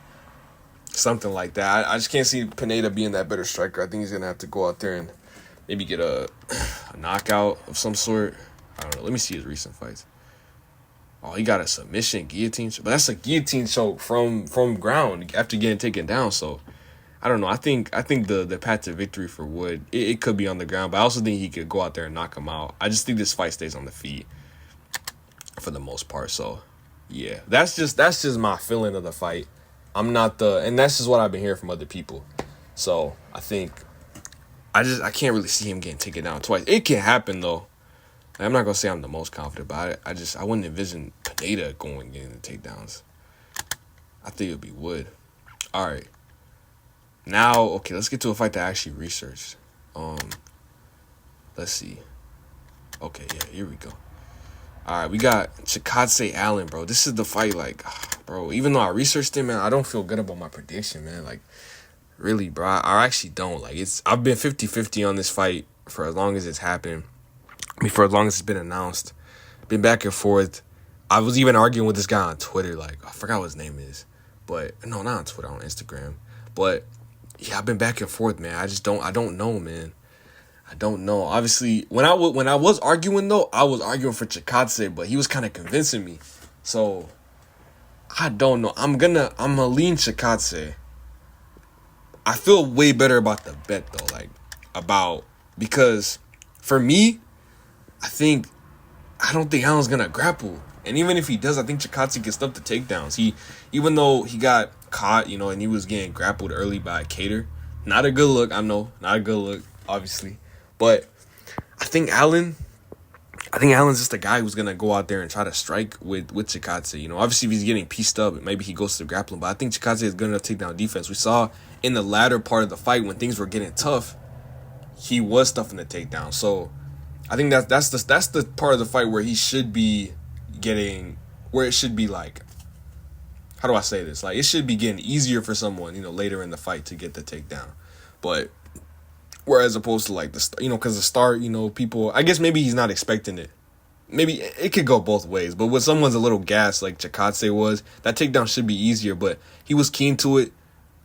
Something like that. I just can't see Pineda being that better striker. I think he's gonna have to go out there and maybe get a knockout of some sort. I don't know. Let me see his recent fights. Oh, he got a submission guillotine, but that's a guillotine choke from ground after getting taken down. So I don't know. I think the path to victory for Wood, it could be on the ground, but I also think he could go out there and knock him out. I just think this fight stays on the feet for the most part. So yeah, that's just my feeling of the fight. And that's just what I've been hearing from other people. So I think I can't really see him getting taken down twice. It can happen though. I'm not gonna say I'm the most confident about it. I wouldn't envision Pineda going in the takedowns. I think it'd be Wood. All right. Now, okay, let's get to a fight that I actually researched. Let's see. Okay, yeah, here we go. All right, we got Chikadze Allen, bro. This is the fight, bro, even though I researched it, man, I don't feel good about my prediction, man. Really, bro, I actually don't. I've been 50-50 on this fight for as long as it's happened. For as long as it's been announced. Been back and forth. I was even arguing with this guy on Twitter, I forgot what his name is. But, no, not on Twitter, on Instagram. But, yeah, I've been back and forth, man. I don't know, man. I don't know. Obviously, when I was arguing, though, I was arguing for Chikadze, but he was kind of convincing me. So, I don't know. I'm gonna lean Chikadze. I feel way better about the bet, though. Because, for me, I don't think Allen's gonna grapple. And even if he does, I think Chikadze can stuff the takedowns. Even though he got caught, and he was getting grappled early by Cater. Not a good look, I know. Not a good look, obviously. But I think Allen's just a guy who's gonna go out there and try to strike with Chikadze. Obviously if he's getting pieced up, maybe he goes to the grappling. But I think Chikadze is good enough to take down defense. We saw in the latter part of the fight when things were getting tough, he was stuffing the takedown. So I think that's the part of the fight where he should be getting, where it should be how do I say this? It should be getting easier for someone, later in the fight to get the takedown. But whereas opposed to because the start, people, I guess maybe he's not expecting it. Maybe it could go both ways. But when someone's a little gassed like Chikadze was, that takedown should be easier. But he was keen to it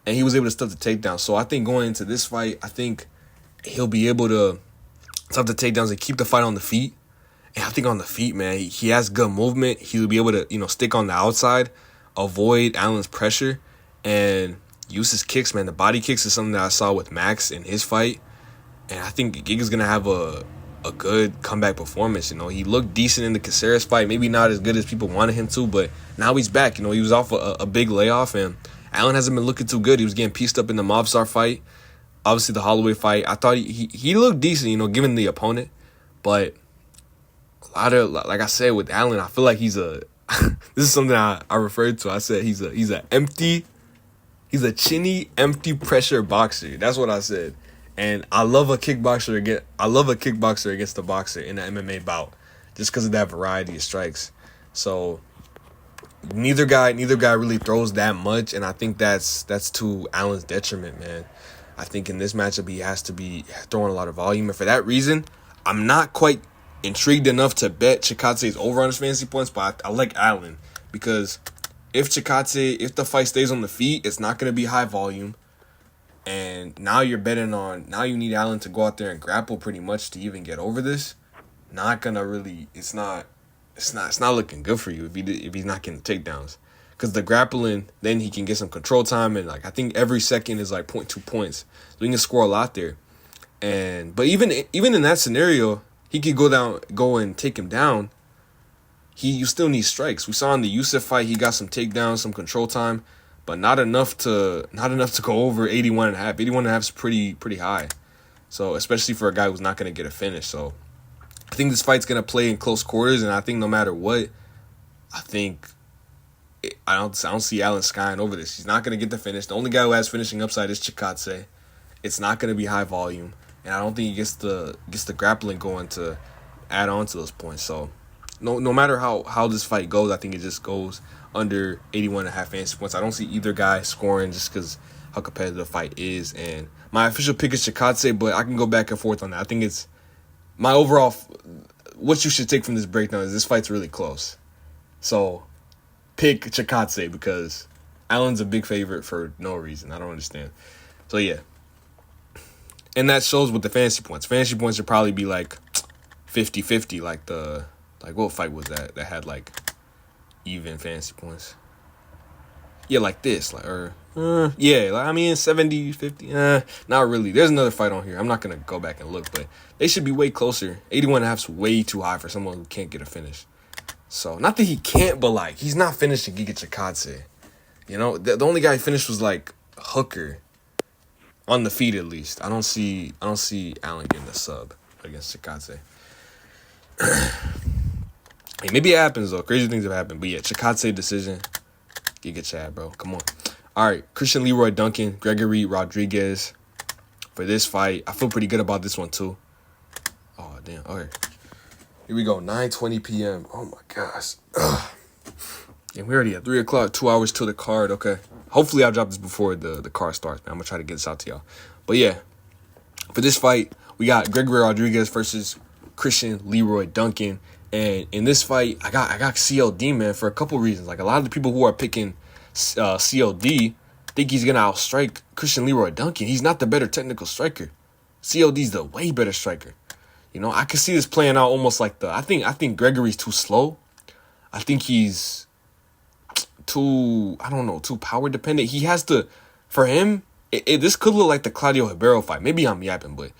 and he was able to stuff the takedown. So I think going into this fight, I think he'll be able to stuff the takedowns and keep the fight on the feet. And I think on the feet, man, he has good movement. He'll be able to, stick on the outside, avoid Allen's pressure, and use his kicks, man. The body kicks is something that I saw with Max in his fight. And I think Giga's going to have a good comeback performance. You know, he looked decent in the Caceres fight. Maybe not as good as people wanted him to, but now he's back. You know, he was off a big layoff, and Allen hasn't been looking too good. He was getting pieced up in the Mobstar fight. Obviously, the Holloway fight, I thought he looked decent, you know, given the opponent. But a lot of, like I said, with Allen, I feel like he's a this is something I referred to. I said he's a chinny, empty pressure boxer. That's what I said. And I love a kickboxer against the boxer in an MMA bout, just because of that variety of strikes. So neither guy really throws that much, and I think that's to Allen's detriment, man. I think in this matchup he has to be throwing a lot of volume, and for that reason, I'm not quite intrigued enough to bet Chikadze's over on his fantasy points, but I like Allen because if the fight stays on the feet, it's not going to be high volume. And now you need Allen to go out there and grapple pretty much to even get over this. It's not looking good for you if he's not getting takedowns. Because the grappling, then he can get some control time, and like I think every second is like 0.2 points. So he can score a lot there. But even in that scenario, he could go and take him down. You still need strikes. We saw in the Yusuf fight, he got some takedowns, some control time, but not enough to go over 81.5. 81.5 is pretty high. So especially for a guy who's not going to get a finish. So I think this fight's going to play in close quarters, and I think no matter what, I don't see Allen skying over this. He's not going to get the finish. The only guy who has finishing upside is Chikadze. It's not going to be high volume, and I don't think he gets the grappling going to add on to those points. So no matter how this fight goes, I think it just goes under 81.5 fantasy points. I don't see either guy scoring just because how competitive the fight is. And my official pick is Chikadze, but I can go back and forth on that. I think it's my overall. What you should take from this breakdown is this fight's really close. So pick Chikadze because Allen's a big favorite for no reason. I don't understand. So yeah. And that shows with the fantasy points. Fantasy points should probably be like 50-50, like what fight was that had like even fantasy points? Yeah, like this, 70-50. Not really. There's another fight on here. I'm not gonna go back and look, but they should be way closer. 81.5 is way too high for someone who can't get a finish. So not that he can't, but like he's not finishing Giga Chikadze. You know, the only guy he finished was like Hooker. On the feet, at least. I don't see Allen getting a sub against Chikadze. Hey, maybe it happens, though. Crazy things have happened. But yeah, Chikadze decision. Giga Chad, bro. Come on. All right, Christian Leroy Duncan, Gregory Rodriguez for this fight. I feel pretty good about this one, too. Oh, damn. All right. Here we go. 9:20 p.m. Oh, my gosh. Ugh. And we already at 3 o'clock, 2 hours till the card. Okay. Hopefully I'll drop this before the card starts, man. I'm going to try to get this out to y'all. But yeah, for this fight, we got Gregory Rodriguez versus Christian Leroy Duncan. And in this fight, I got CLD, man, for a couple reasons. Like a lot of the people who are picking CLD think he's going to outstrike Christian Leroy Duncan. He's not the better technical striker. CLD's the way better striker. You know, I can see this playing out almost like I think Gregory's too slow. I think he's too power dependent. He has to, for him, this could look like the Claudio Ribeiro fight. Maybe I'm yapping, but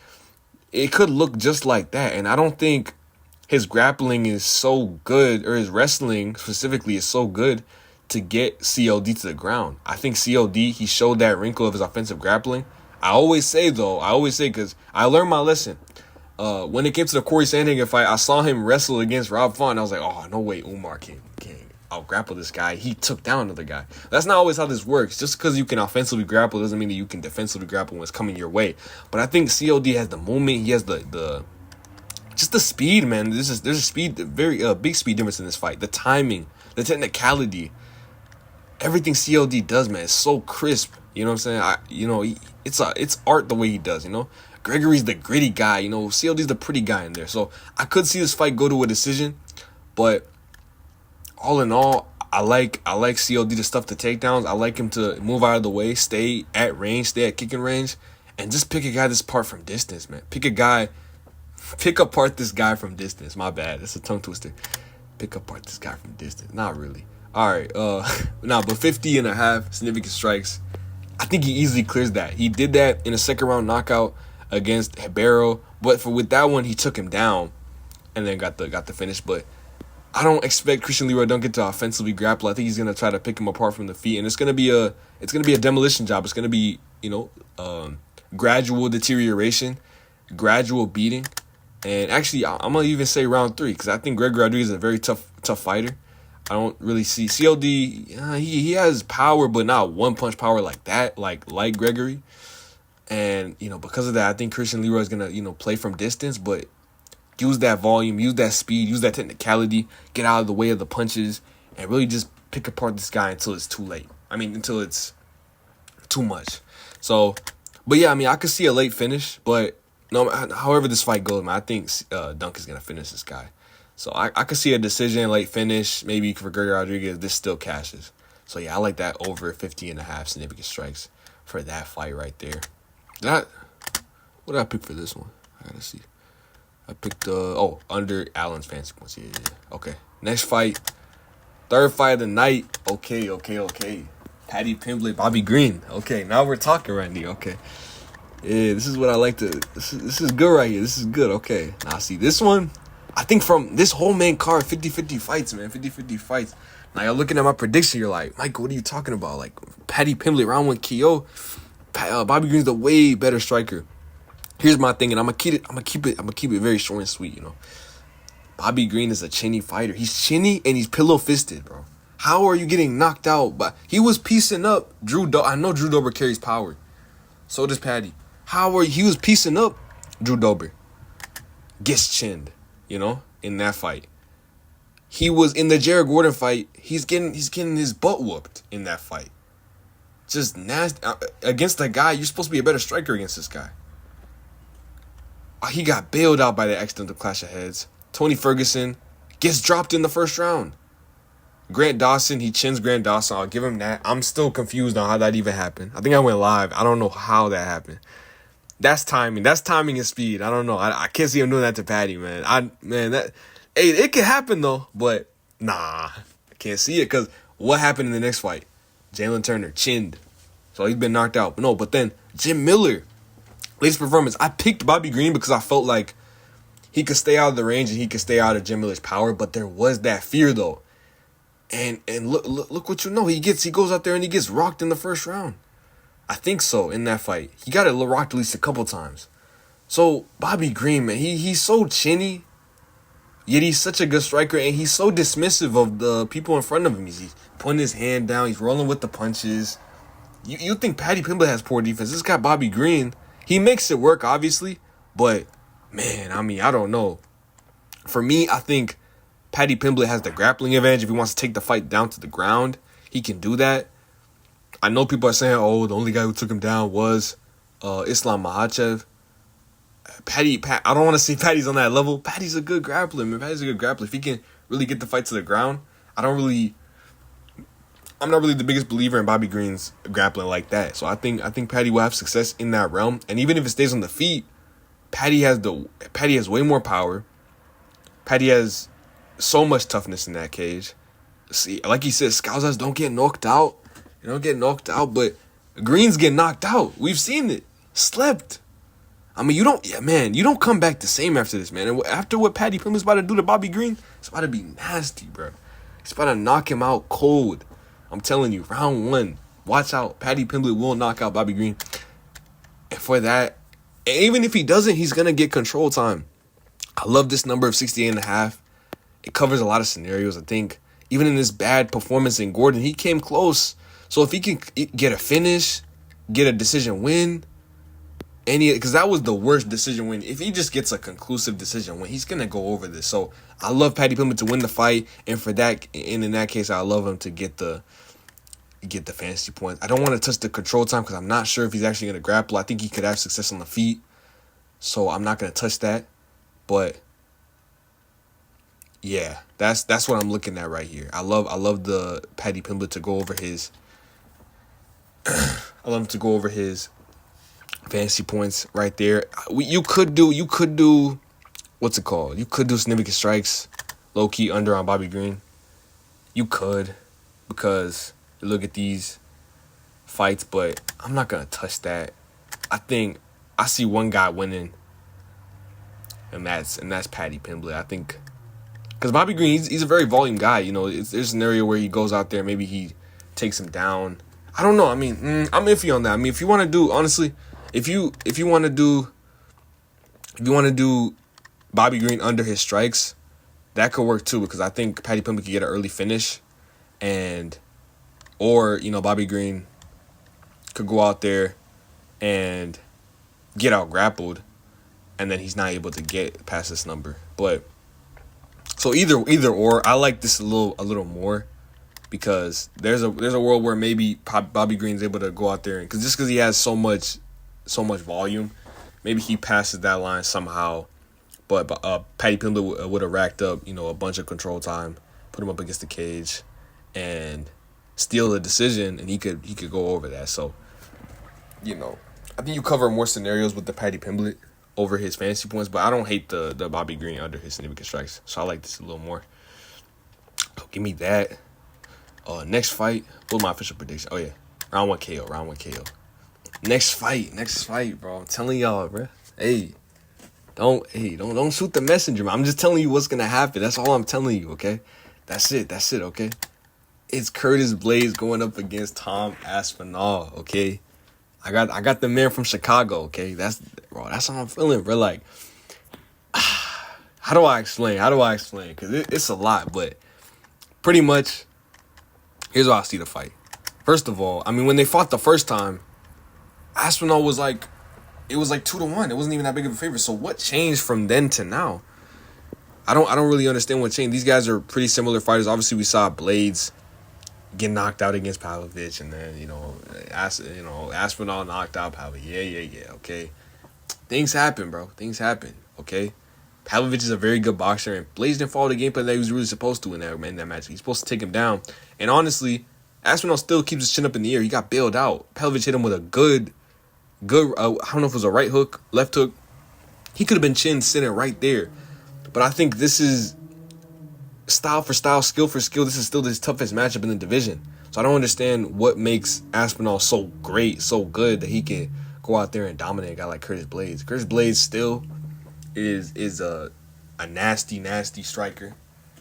it could look just like that. And I don't think his grappling is so good, or his wrestling specifically is so good to get CLD to the ground. I think CLD, he showed that wrinkle of his offensive grappling. I always say, because I learned my lesson. When it came to the Corey Sandhagen fight, I saw him wrestle against Rob Font, and I was like, oh, no way Umar can out-grapple this guy. He took down another guy. That's not always how this works. Just because you can offensively grapple doesn't mean that you can defensively grapple when it's coming your way. But I think CLD has the movement. He has the speed, man. There's a speed, very big speed difference in this fight. The timing, the technicality, everything CLD does, man, is so crisp. You know what I'm saying? It's art the way he does. You know, Gregory's the gritty guy. You know, CLD's the pretty guy in there. So I could see this fight go to a decision, but all in all, I like CLD to stuff the takedowns. I like him to move out of the way, stay at range, stay at kicking range, and just pick a guy that's apart from distance, man. Pick apart this guy from distance. My bad. That's a tongue twister. Pick apart this guy from distance. Not really. All right. But 50.5 significant strikes. I think he easily clears that. He did that in a second round knockout against Ribeiro. But with that one, he took him down and then got the finish. But I don't expect Christian Leroy Duncan to offensively grapple. I think he's gonna try to pick him apart from the feet, and it's gonna be a demolition job. It's gonna be gradual deterioration, gradual beating, and actually I'm gonna even say round 3 because I think Gregory Rodriguez is a very tough fighter. I don't really see CLD. He has power, but not one punch power like that, like Gregory. And because of that, I think Christian Leroy is gonna play from distance, but use that volume, use that speed, use that technicality, get out of the way of the punches, and really just pick apart this guy until it's too late. Until it's too much. So, but yeah, I could see a late finish, but no, however this fight goes, man, I think Duncan's gonna finish this guy. So I could see a decision, late finish, maybe for Gregory Rodriguez. This still cashes. So yeah, I like that over 50.5 significant strikes for that fight right there. What did I pick for this one? I gotta see. I picked under Allen's fancy points. Yeah. Okay. Next fight. Third fight of the night. Okay. Paddy Pimblett, Bobby Green. Okay, now we're talking right now. Okay. Yeah, this is what I like to. This is good right here. This is good. Okay. Now see this one. I think from this whole main card, 50-50 fights, man. 50-50 fights. Now you're looking at my prediction. You're like, Michael, what are you talking about? Like Paddy Pimblett round 1 KO. Bobby Green's the way better striker. Here's my thing, and I'm gonna keep it very short and sweet. Bobby Green is a chinny fighter. He's chinny and he's pillow fisted, bro. How are you getting knocked out? But he was piecing up I know Drew Dober carries power. So does Paddy. He was piecing up Drew Dober. Gets chinned, in that fight. He was in the Jared Gordon fight. He's getting his butt whooped in that fight. Just nasty against that guy. You're supposed to be a better striker against this guy. He got bailed out by the accidental clash of heads. Tony Ferguson gets dropped in the first round. Grant Dawson, he chins Grant Dawson. I'll give him that. I'm still confused on how that even happened. I think I went live. I don't know how that happened. That's timing. That's timing and speed. I don't know. I can't see him doing that to Paddy, man. It could happen though, but nah, I can't see it because what happened in the next fight? Jalen Turner chinned, so he's been knocked out. But then Jim Miller. Latest performance. I picked Bobby Green because I felt like he could stay out of the range and he could stay out of Jim Miller's power, but there was that fear though. And look what he goes out there and he gets rocked in the first round. I think so in that fight. He got it rocked at least a couple times. So Bobby Green, man, he's so chinny, yet he's such a good striker and he's so dismissive of the people in front of him. He's putting his hand down, he's rolling with the punches. You think Paddy Pimblett has poor defense. This guy Bobby Green, he makes it work, obviously, but, man, I don't know. For me, I think Paddy Pimblett has the grappling advantage. If he wants to take the fight down to the ground, he can do that. I know people are saying, the only guy who took him down was Islam Makhachev. I don't want to say Paddy's on that level. Paddy's a good grappler, man. Paddy's a good grappler. If he can really get the fight to the ground, I'm not really the biggest believer in Bobby Green's grappling like that. So I think Paddy will have success in that realm. And even if it stays on the feet, Paddy has way more power. Paddy has so much toughness in that cage. See, like he said, Scousers don't get knocked out. They don't get knocked out, but Green's get knocked out. We've seen it. Slept. You don't come back the same after this, man. And after what Paddy Pimblett's about to do to Bobby Green, it's about to be nasty, bro. It's about to knock him out cold. I'm telling you, round 1, watch out. Paddy Pimblett will knock out Bobby Green. And for that, even if he doesn't, he's going to get control time. I love this number of 68.5. It covers a lot of scenarios, I think. Even in this bad performance in Gordon, he came close. So if he can get a finish, get a decision win, because that was the worst decision win. If he just gets a conclusive decision win, he's going to go over this. So I love Paddy Pimblett to win the fight. And for that, and in that case, I love him to get the fantasy points. I don't want to touch the control time because I'm not sure if he's actually going to grapple. I think he could have success on the feet. So I'm not going to touch that. But yeah, that's what I'm looking at right here. I love the Paddy Pimblett to go over his I love him to go over his fantasy points right there. You could do what's it called? You could do significant strikes, low key under on Bobby Green. You could, because you look at these fights, but I'm not gonna touch that. I think I see one guy winning, and that's Paddy Pimblett. I think because Bobby Green, he's a very volume guy. You know, there's a scenario where he goes out there, maybe he takes him down. I don't know. I mean, I'm iffy on that. I mean, if you want to do honestly, if you want to do Bobby Green under his strikes, that could work too, because I think Paddy Pimblett could get an early finish, or Bobby Green could go out there and get out grappled, and then he's not able to get past this number. But so either or, I like this a little more, because there's a world where maybe Bobby Green's able to go out there, and because he has so much volume, maybe he passes that line somehow. But Paddy Pimblett would have racked up a bunch of control time, put him up against the cage, and steal the decision, and he could go over that. So I think you cover more scenarios with the Paddy Pimblett over his fantasy points, but I don't hate the Bobby Green under his significant strikes. So I like this a little more. So give me that. Next fight. What's my official prediction? Oh yeah, round 1 KO. Next fight, bro. I'm telling y'all, bro. Hey, don't shoot the messenger, man. I'm just telling you what's gonna happen. That's all I'm telling you, okay? That's it, okay? It's Curtis Blaydes going up against Tom Aspinall, okay? I got the man from Chicago, okay? That's how I'm feeling, bro. Like, how do I explain? Because it's a lot, but pretty much, here's how I see the fight. First of all, I mean, when they fought the first time, Aspinall was like, it was like 2-1. It wasn't even that big of a favorite. So what changed from then to now? I don't really understand what changed. These guys are pretty similar fighters. Obviously, we saw Blaydes get knocked out against Pavlovich, and then Aspinall knocked out Pavlovich. Yeah. Okay, things happen, bro. Things happen. Okay, Pavlovich is a very good boxer, and Blaydes didn't follow the game plan that he was really supposed to in that match. He's supposed to take him down, and honestly, Aspinall still keeps his chin up in the air. He got bailed out. Pavlovich hit him with a good. I don't know if it was a right hook, left hook. He could have been chin sitting right there, but I think this is style for style, skill for skill. This is still his toughest matchup in the division. So I don't understand what makes Aspinall so great, so good that he can go out there and dominate a guy like Curtis Blaydes. Curtis Blaydes still is a nasty striker.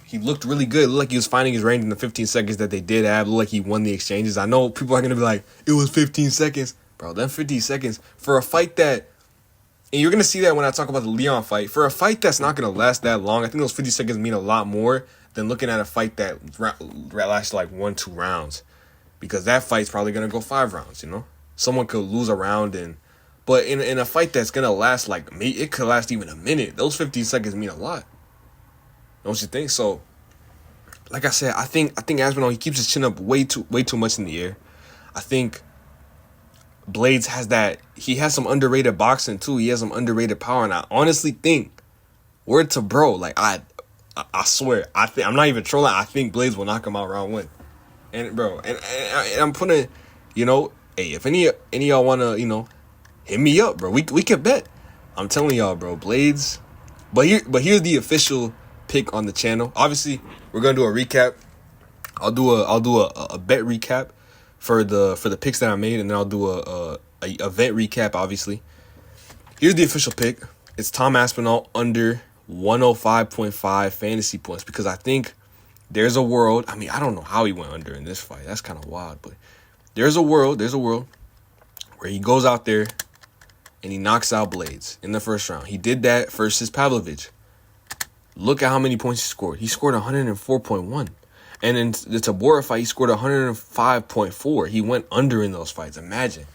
He looked really good. It looked like he was finding his range in the 15 seconds that they did have. It looked like he won the exchanges. I know people are going to be like, it was 15 seconds. Bro, then 15 seconds for a fight that, and you're going to see that when I talk about the Leon fight, for a fight that's not going to last that long, I think those 50 seconds mean a lot more than looking at a fight that lasts like 1-2 rounds, because that fight's probably going to go 5 rounds, Someone could lose a round, but in a fight that's going to last it could last even a minute. Those 15 seconds mean a lot. Don't you think? So, like I said, I think Aspinall, he keeps his chin up way too much in the air. I think Blaydes has some underrated boxing too. He has some underrated power, and I honestly think, word to bro, like I swear, I'm not even trolling. I think Blaydes will knock him out round 1. And bro, and I'm putting, hey, if any of y'all wanna, hit me up, bro. We can bet. I'm telling y'all, bro, Blaydes. But here's the official pick on the channel. Obviously, we're gonna do a recap. I'll do a bet recap for the picks that I made, and then I'll do a event recap, obviously. Here's the official pick. It's Tom Aspinall under 105.5 fantasy points, because I think there's a world. I mean, I don't know how he went under in this fight. That's kind of wild, but there's a world where he goes out there and he knocks out Blaydes in the first round. He did that versus Pavlovich. Look at how many points he scored. He scored 104.1. And in the Tabora fight, he scored 105.4. He went under in those fights. Imagine.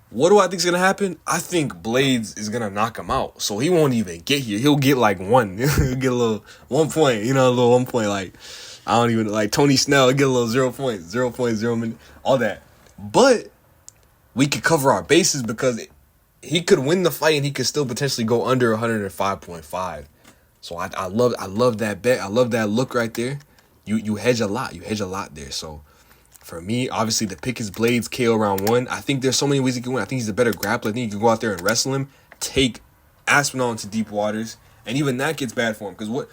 What do I think is going to happen? I think Blaydes is going to knock him out. So he won't even get here. He'll get like 1. He'll get a little 1 point. A little 1 point. Like, I don't even, like Tony Snell, he'll get a little 0 points. 0.0 minute. All that. But we could cover our bases, because he could win the fight and he could still potentially go under 105.5. So I love that bet. I love that look right there. You hedge a lot. You hedge a lot there. So for me, obviously the pick is Blaydes KO round 1. I think there's so many ways he can win. I think he's a better grappler. I think you can go out there and wrestle him, take Aspinall into deep waters, and even that gets bad for him. Because what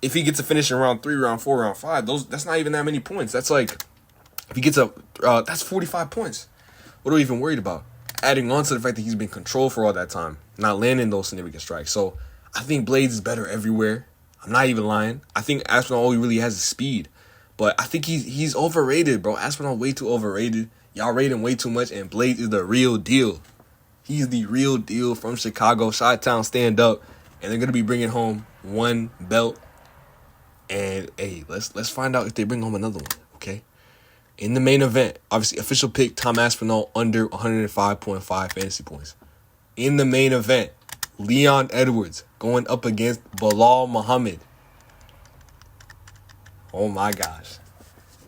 if he gets a finish in round 3, round 4, round 5? That's not even that many points. That's like, if he gets that's 45 points. What are we even worried about? adding on to the fact that he's been controlled for all that time, not landing those significant strikes. So I think Blades is better everywhere. I'm not even lying. I think Aspinall all he really has is speed. But I think he's overrated, bro. Aspinall way too overrated. Y'all rate him way too much, and Blades is the real deal. He's the real deal from Chicago. Chi-Town, stand up. And they're going to be bringing home one belt. And, hey, let's find out if they bring home another one, okay? In the main event, obviously, official pick, Tom Aspinall under 105.5 fantasy points. In the main event, Leon Edwards going up against Bilal Muhammad. Oh, my gosh.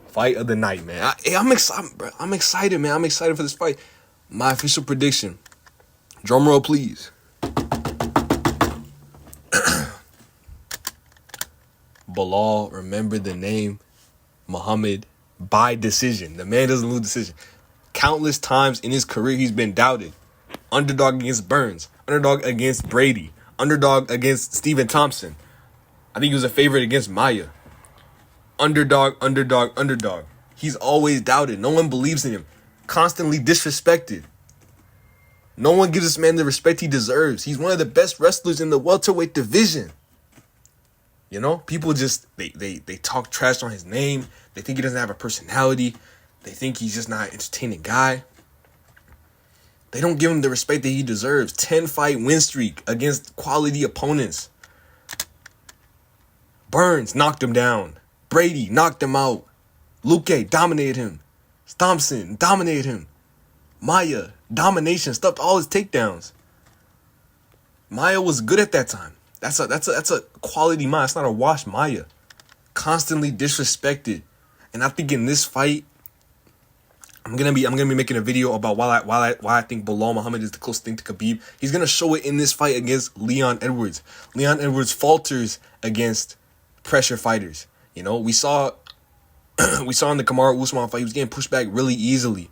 Fight of the night, man. I'm excited, bro. I'm excited, man. I'm excited for this fight. My official prediction. Drum roll, please. Bilal, remember the name, Muhammad, by decision. The man doesn't lose decision. Countless times in his career, he's been doubted. Underdog against Burns. Underdog against Brady. Underdog against Stephen Thompson. I think he was a favorite against Maya. Underdog. He's always doubted. No one believes in him. Constantly disrespected. No one gives this man the respect he deserves. He's one of the best wrestlers in the welterweight division. You know, people just, they talk trash on his name. They think he doesn't have a personality. They think he's just not an entertaining guy. They don't give him the respect that he deserves. 10-fight win streak against quality opponents. Burns knocked him down. Brady knocked him out. Luque dominated him. Thompson dominated him. Maya, domination, stuffed all his takedowns. Maya was good at that time. That's a quality Maya. It's not a wash Maya. Constantly disrespected. And I think in this fight, I'm gonna be making a video about why I think Bilal Muhammad is the closest thing to Khabib. He's gonna show it in this fight against Leon Edwards. Leon Edwards falters against pressure fighters. You know, we saw in the Kamaru Usman fight, he was getting pushed back really easily.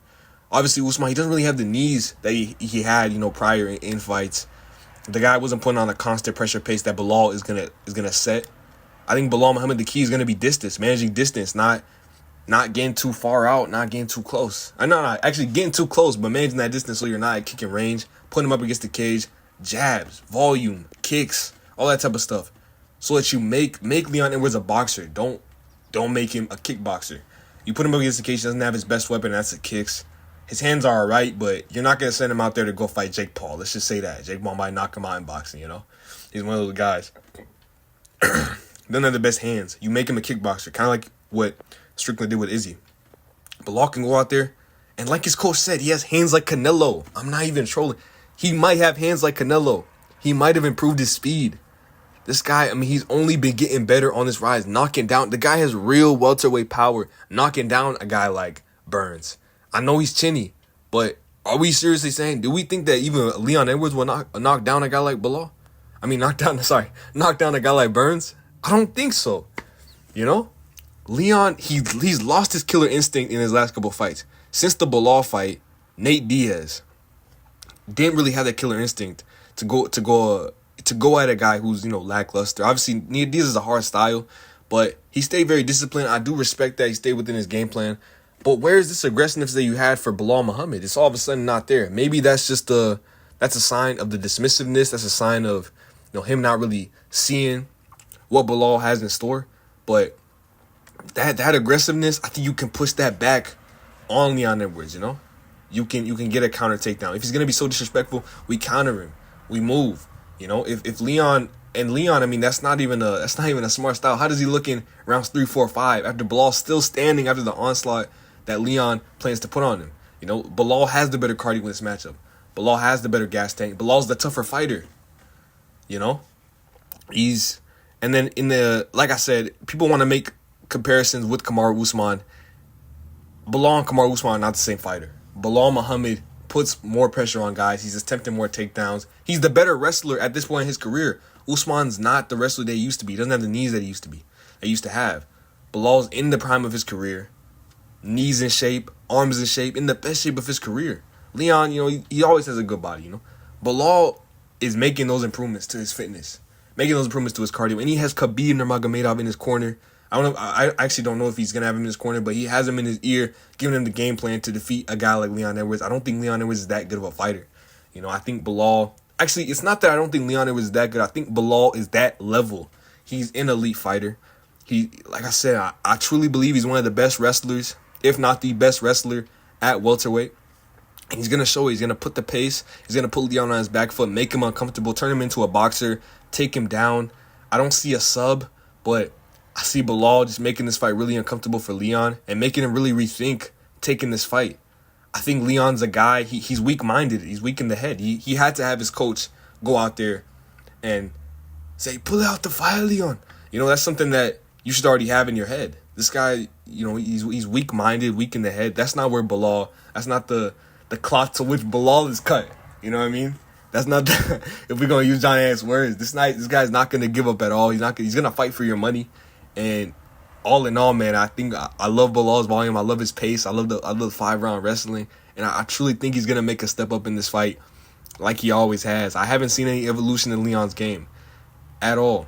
Obviously, Usman, he doesn't really have the knees that he had, you know, prior in fights. The guy wasn't putting on the constant pressure pace that Bilal is gonna set. I think Bilal Muhammad, the key is gonna be distance, managing distance, not getting too far out, not getting too close. Actually getting too close, but managing that distance so you're not at kicking range, putting him up against the cage, jabs, volume, kicks, all that type of stuff, so that you make Leon Edwards a boxer. Don't make him a kickboxer. You put him up against the cage, he doesn't have his best weapon, that's the kicks. His hands are all right, but you're not going to send him out there to go fight Jake Paul. Let's just say that. Jake Paul might knock him out in boxing, you know? He's one of those guys. Doesn't have the best hands. You make him a kickboxer, kind of like what Strickland did with Izzy. Bilal can go out there, and like his coach said, he has hands like Canelo. I'm not even trolling. He might have hands like Canelo. He might have improved his speed. This guy, I mean, he's only been getting better on this rise, knocking down. The guy has real welterweight power, knocking down a guy like Burns. I know he's chinny, but are we seriously saying, do we think that even Leon Edwards will knock down a guy like Bilal? I mean, knock down a guy like Burns? I don't think so. You know? Leon, he's lost his killer instinct in his last couple fights. Since the Bilal fight, Nate Diaz didn't really have that killer instinct to go at a guy who's, you know, lackluster. Obviously, Nate Diaz is a hard style, but he stayed very disciplined. I do respect that he stayed within his game plan. But where's this aggressiveness that you had for Bilal Muhammad? It's all of a sudden not there. Maybe that's just a sign of the dismissiveness. That's a sign of, you know, him not really seeing what Bilal has in store. But that aggressiveness, I think you can push that back on Leon Edwards, you know? You can get a counter takedown. If he's gonna be so disrespectful, we counter him. We move. You know, if Leon, I mean, that's not even a smart style. How does he look in rounds 3, 4, 5 after Bilal's still standing after the onslaught that Leon plans to put on him? You know, Bilal has the better cardio in this matchup. Bilal has the better gas tank. Bilal's the tougher fighter. You know? And then like I said, people want to make comparisons with Kamaru Usman. Bilal and Kamaru Usman are not the same fighter. Bilal Muhammad puts more pressure on guys. He's attempting more takedowns. He's the better wrestler at this point in his career. Usman's not the wrestler that he used to be. He doesn't have the knees that he used to have. Bilal's in the prime of his career. Knees in shape, arms in shape, in the best shape of his career. Leon, you know, he always has a good body, you know. Bilal is making those improvements to his fitness, making those improvements to his cardio, and he has Khabib Nurmagomedov in his corner. I don't know. I actually don't know if he's gonna have him in his corner, but he has him in his ear, giving him the game plan to defeat a guy like Leon Edwards. I don't think Leon Edwards is that good of a fighter. I think Bilal. Actually, it's not that I don't think Leon Edwards is that good. I think Bilal is that level. He's an elite fighter. Like I said, I truly believe he's one of the best wrestlers, if not the best wrestler at welterweight. And he's going to show it. He's going to put the pace. He's going to put Leon on his back foot, make him uncomfortable, turn him into a boxer, take him down. I don't see a sub, but I see Bilal just making this fight really uncomfortable for Leon and making him really rethink taking this fight. I think Leon's a guy, he's weak-minded. He's weak in the head. He had to have his coach go out there and say, pull out the fire, Leon. That's something that you should already have in your head. This guy, he's weak-minded, weak in the head. That's not where Bilal, that's not the cloth to which Bilal is cut. You know what I mean? That's not if we're going to use John Ant's words. This guy's not going to give up at all. He's going to fight for your money. And all in all, man, I think I love Bilal's volume. I love his pace. I love the 5-round wrestling. And I truly think he's going to make a step up in this fight like he always has. I haven't seen any evolution in Leon's game at all.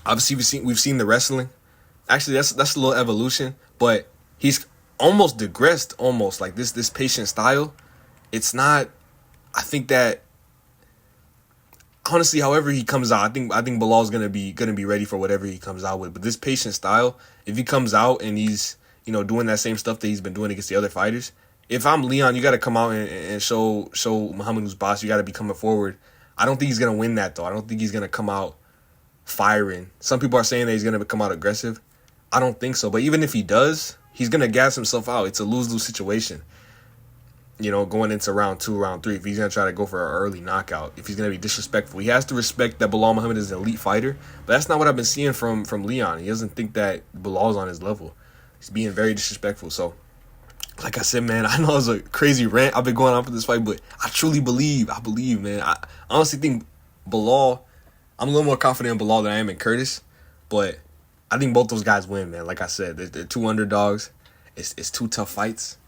Obviously, we've seen the wrestling. Actually, that's a little evolution, but he's almost digressed, almost like this patient style. It's not. I think that honestly, however he comes out, I think Bilal's gonna be ready for whatever he comes out with. But this patient style, if he comes out and he's doing that same stuff that he's been doing against the other fighters, if I'm Leon, you got to come out and show Muhammad who's boss. You got to be coming forward. I don't think he's gonna win that though. I don't think he's gonna come out firing. Some people are saying that he's gonna come out aggressive. I don't think so. But even if he does, he's gonna gas himself out. It's a lose-lose situation. Going into round 2, round 3, if he's going to try to go for an early knockout, if he's going to be disrespectful. He has to respect that Bilal Muhammad is an elite fighter, but that's not what I've been seeing from Leon. He doesn't think that Bilal's on his level. He's being very disrespectful. So, like I said, man, I know it's a crazy rant I've been going on for this fight, but I truly believe, man. I honestly think Bilal, I'm a little more confident in Bilal than I am in Curtis, but I think both those guys win, man. Like I said, they're two underdogs. It's two tough fights.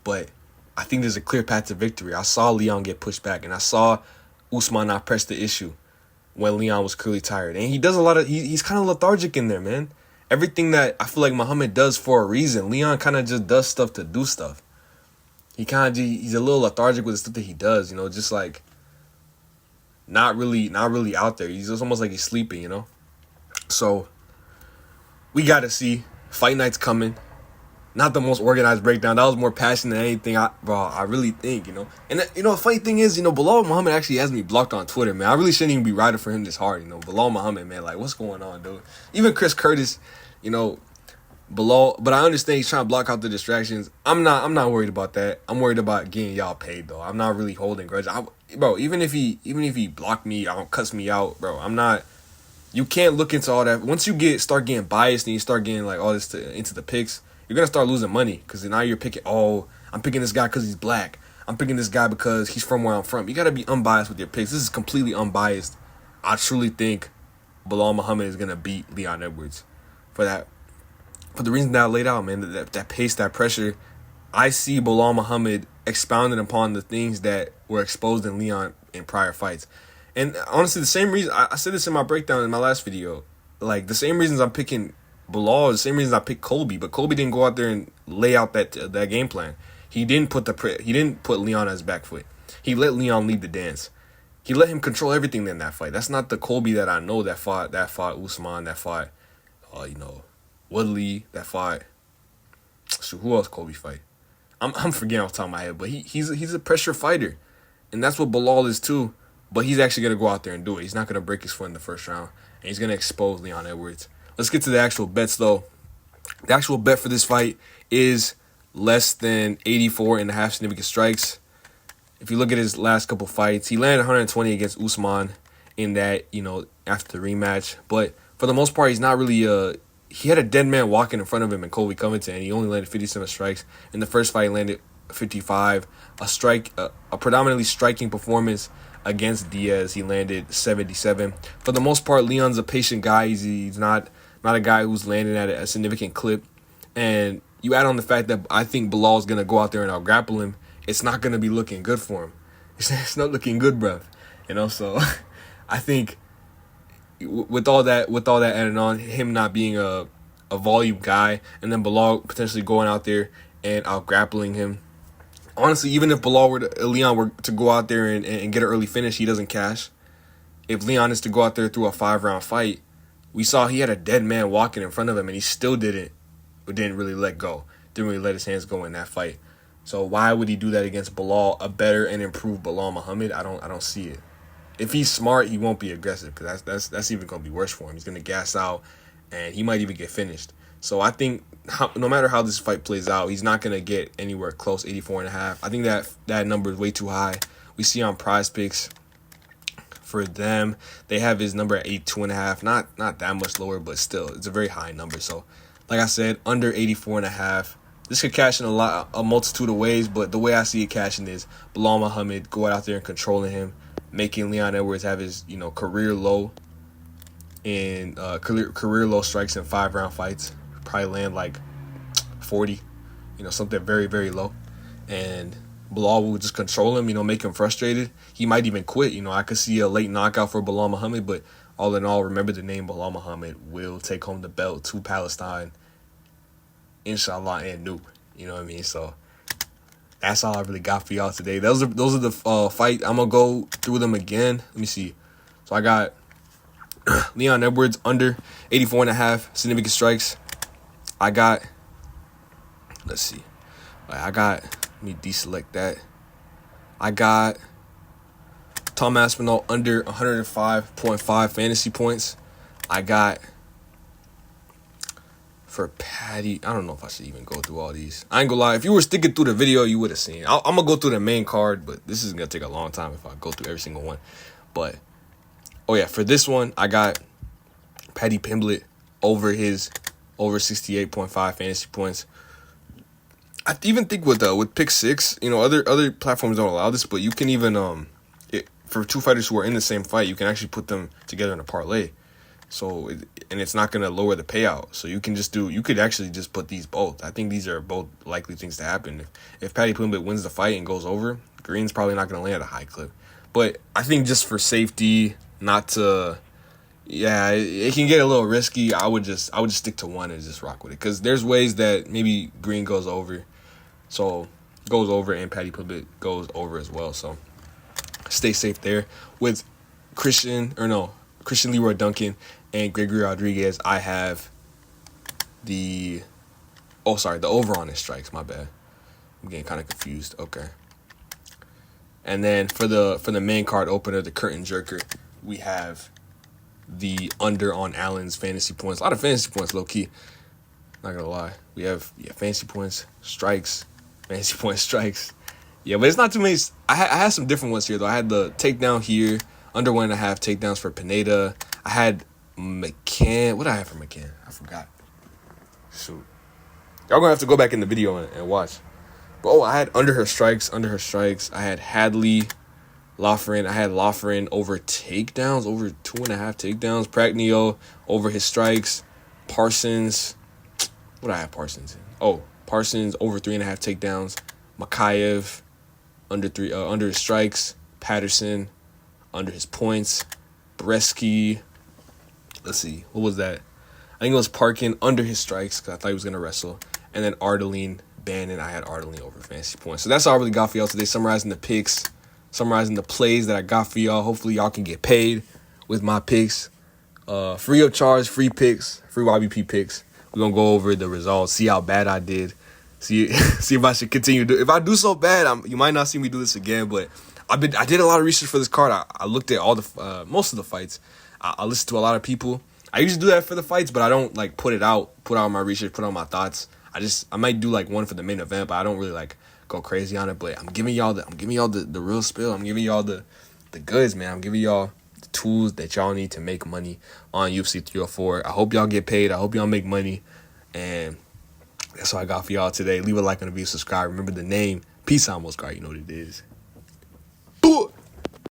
But I think there's a clear path to victory. I saw Leon get pushed back, and I saw Usman not press the issue when Leon was clearly tired. And he does a lot of, he's kind of lethargic in there, man. Everything that I feel like Muhammad does for a reason, Leon kind of just does stuff to do stuff. He's a little lethargic with the stuff that he does, just like not really out there. He's just almost like he's sleeping, So we got to see. Fight night's coming. Not the most organized breakdown. That was more passion than anything. I really think, And, the funny thing is, Bilal Muhammad actually has me blocked on Twitter, man. I really shouldn't even be riding for him this hard, Bilal Muhammad, man. Like, what's going on, dude? Even Chris Curtis, Bilal. But I understand he's trying to block out the distractions. I'm not worried about that. I'm worried about getting y'all paid, though. I'm not really holding grudge. Bro, even if he blocked me, cuts me out, bro, I'm not. You can't look into all that. Once you start getting biased and you start getting, like, all this into the picks, you're going to start losing money because now you're picking, I'm picking this guy because he's black. I'm picking this guy because he's from where I'm from. You got to be unbiased with your picks. This is completely unbiased. I truly think Bilal Muhammad is going to beat Leon Edwards for the reason that I laid out, man, that pace, that pressure. I see Bilal Muhammad expounding upon the things that were exposed in Leon in prior fights. And honestly, the same reason, I said this in my breakdown in my last video, like the same reasons I'm picking Bilal, the same reasons I picked Colby, but Colby didn't go out there and lay out that game plan. He didn't put Leon on his back foot. He let Leon lead the dance. He let him control everything in that fight. That's not the Colby that I know that fought Usman, that fought Woodley, that fought. So who else Colby fight? I'm forgetting off the top of my head, but he's a pressure fighter, and that's what Bilal is too. But he's actually gonna go out there and do it. He's not gonna break his foot in the first round, and he's gonna expose Leon Edwards. Let's get to the actual bets, though. The actual bet for this fight is less than 84.5 significant strikes. If you look at his last couple fights, he landed 120 against Usman in that, after the rematch. But for the most part, he's not really he had a dead man walking in front of him in Colby Covington, and he only landed 57 strikes. In the first fight, he landed 55. A predominantly striking performance against Diaz, he landed 77. For the most part, Leon's a patient guy. He's not a guy who's landing at a significant clip. And you add on the fact that I think Bilal's going to go out there and out-grapple him, it's not going to be looking good for him. It's not looking good, bruv. So I think, with all that added on, him not being a volume guy, and then Bilal potentially going out there and out grappling him. Honestly, even if Leon were to go out there and get an early finish, he doesn't cash. If Leon is to go out there through a 5-round fight, we saw he had a dead man walking in front of him, and he still didn't really let go. Didn't really let his hands go in that fight. So why would he do that against Bilal, a better and improved Bilal Muhammad? I don't see it. If he's smart, he won't be aggressive, because that's even going to be worse for him. He's going to gas out, and he might even get finished. So I think no matter how this fight plays out, he's not going to get anywhere close 84.5. I think that number is way too high. We see on Prizepicks, for them, they have his number at 82.5. Not that much lower, but still, it's a very high number. So, like I said, under 84.5. This could cash in a multitude of ways, but the way I see it cashing is Bilal Muhammad go out there and controlling him, making Leon Edwards have his career low in career low strikes in 5-round fights. Probably land like 40, something very, very low, and Bilal will just control him, make him frustrated. He might even quit. I could see a late knockout for Bilal Muhammad, but all in all, remember the name Bilal Muhammad will take home the belt to Palestine, inshallah, and new. You know what I mean? So that's all I really got for y'all today. Those are the fight. I'm gonna go through them again. Let me see. So I got Leon Edwards under 84.5 significant strikes. I got, let's see. Let me deselect that. I got Tom Aspinall under 105.5 fantasy points. I got for Patty, I don't know if I should even go through all these. I ain't gonna lie. If you were sticking through the video, you would have seen. I'm gonna go through the main card, but this is gonna take a long time if I go through every single one. But oh yeah, for this one, I got Paddy Pimblett over 68.5 fantasy points. I even think with pick 6, other platforms don't allow this, but you can even for two fighters who are in the same fight, you can actually put them together in a parlay. So and it's not gonna lower the payout. So you could actually just put these both. I think these are both likely things to happen. If Paddy Pimblett wins the fight and goes over, Green's probably not gonna land a high clip. But I think just for safety, not to. Yeah, it can get a little risky. I would just stick to one and just rock with it, because there's ways that maybe Green goes over, and Paddy Pimblett goes over as well. So stay safe there. With Christian Leroy Duncan and Gregory Rodriguez, I have the over on his strikes. My bad, I'm getting kind of confused. Okay, and then for the main card opener, the curtain jerker, we have the under on Allen's fantasy points. A lot of fantasy points, low key. Not gonna lie. We have fantasy points, strikes, fantasy points, strikes. Yeah, but it's not too many. I had some different ones here though. I had the takedown here, under 1.5 takedowns for Pineda. I had McCann. What did I have for McCann? I forgot. Shoot. Y'all gonna have to go back in the video and watch. But I had under her strikes. I had Hadley. Loughran, I had Loughran over takedowns, over 2.5 takedowns. Pragnio over his strikes. Parsons, what did I have Parsons in? Parsons over 3.5 takedowns. Makayev under his strikes. Patterson under his points. Bresky, let's see, what was that? I think it was Parkin under his strikes, because I thought he was gonna wrestle. And then Ardeline Bannon, I had Ardeline over fantasy points. So that's all I really got for y'all today. Summarizing the picks. Summarizing the plays that I got for y'all. Hopefully y'all can get paid with my picks. Free of charge, free picks, free YBP picks. We're going to go over the results, see how bad I did. See if I should continue to. If I do so bad, you might not see me do this again, but I did a lot of research for this card. I looked at most of the fights. I listened to a lot of people. I usually do that for the fights, but I don't put out my research, put out my thoughts. I might do one for the main event, but I don't really go crazy on it. But I'm giving y'all the real spill. I'm giving y'all the goods, man. I'm giving y'all the tools that y'all need to make money on UFC 304. I hope y'all get paid. I hope y'all make money. And that's all I got for y'all today. Leave a like on the video, subscribe. Remember the name. Peace out, most guard. You know what it is.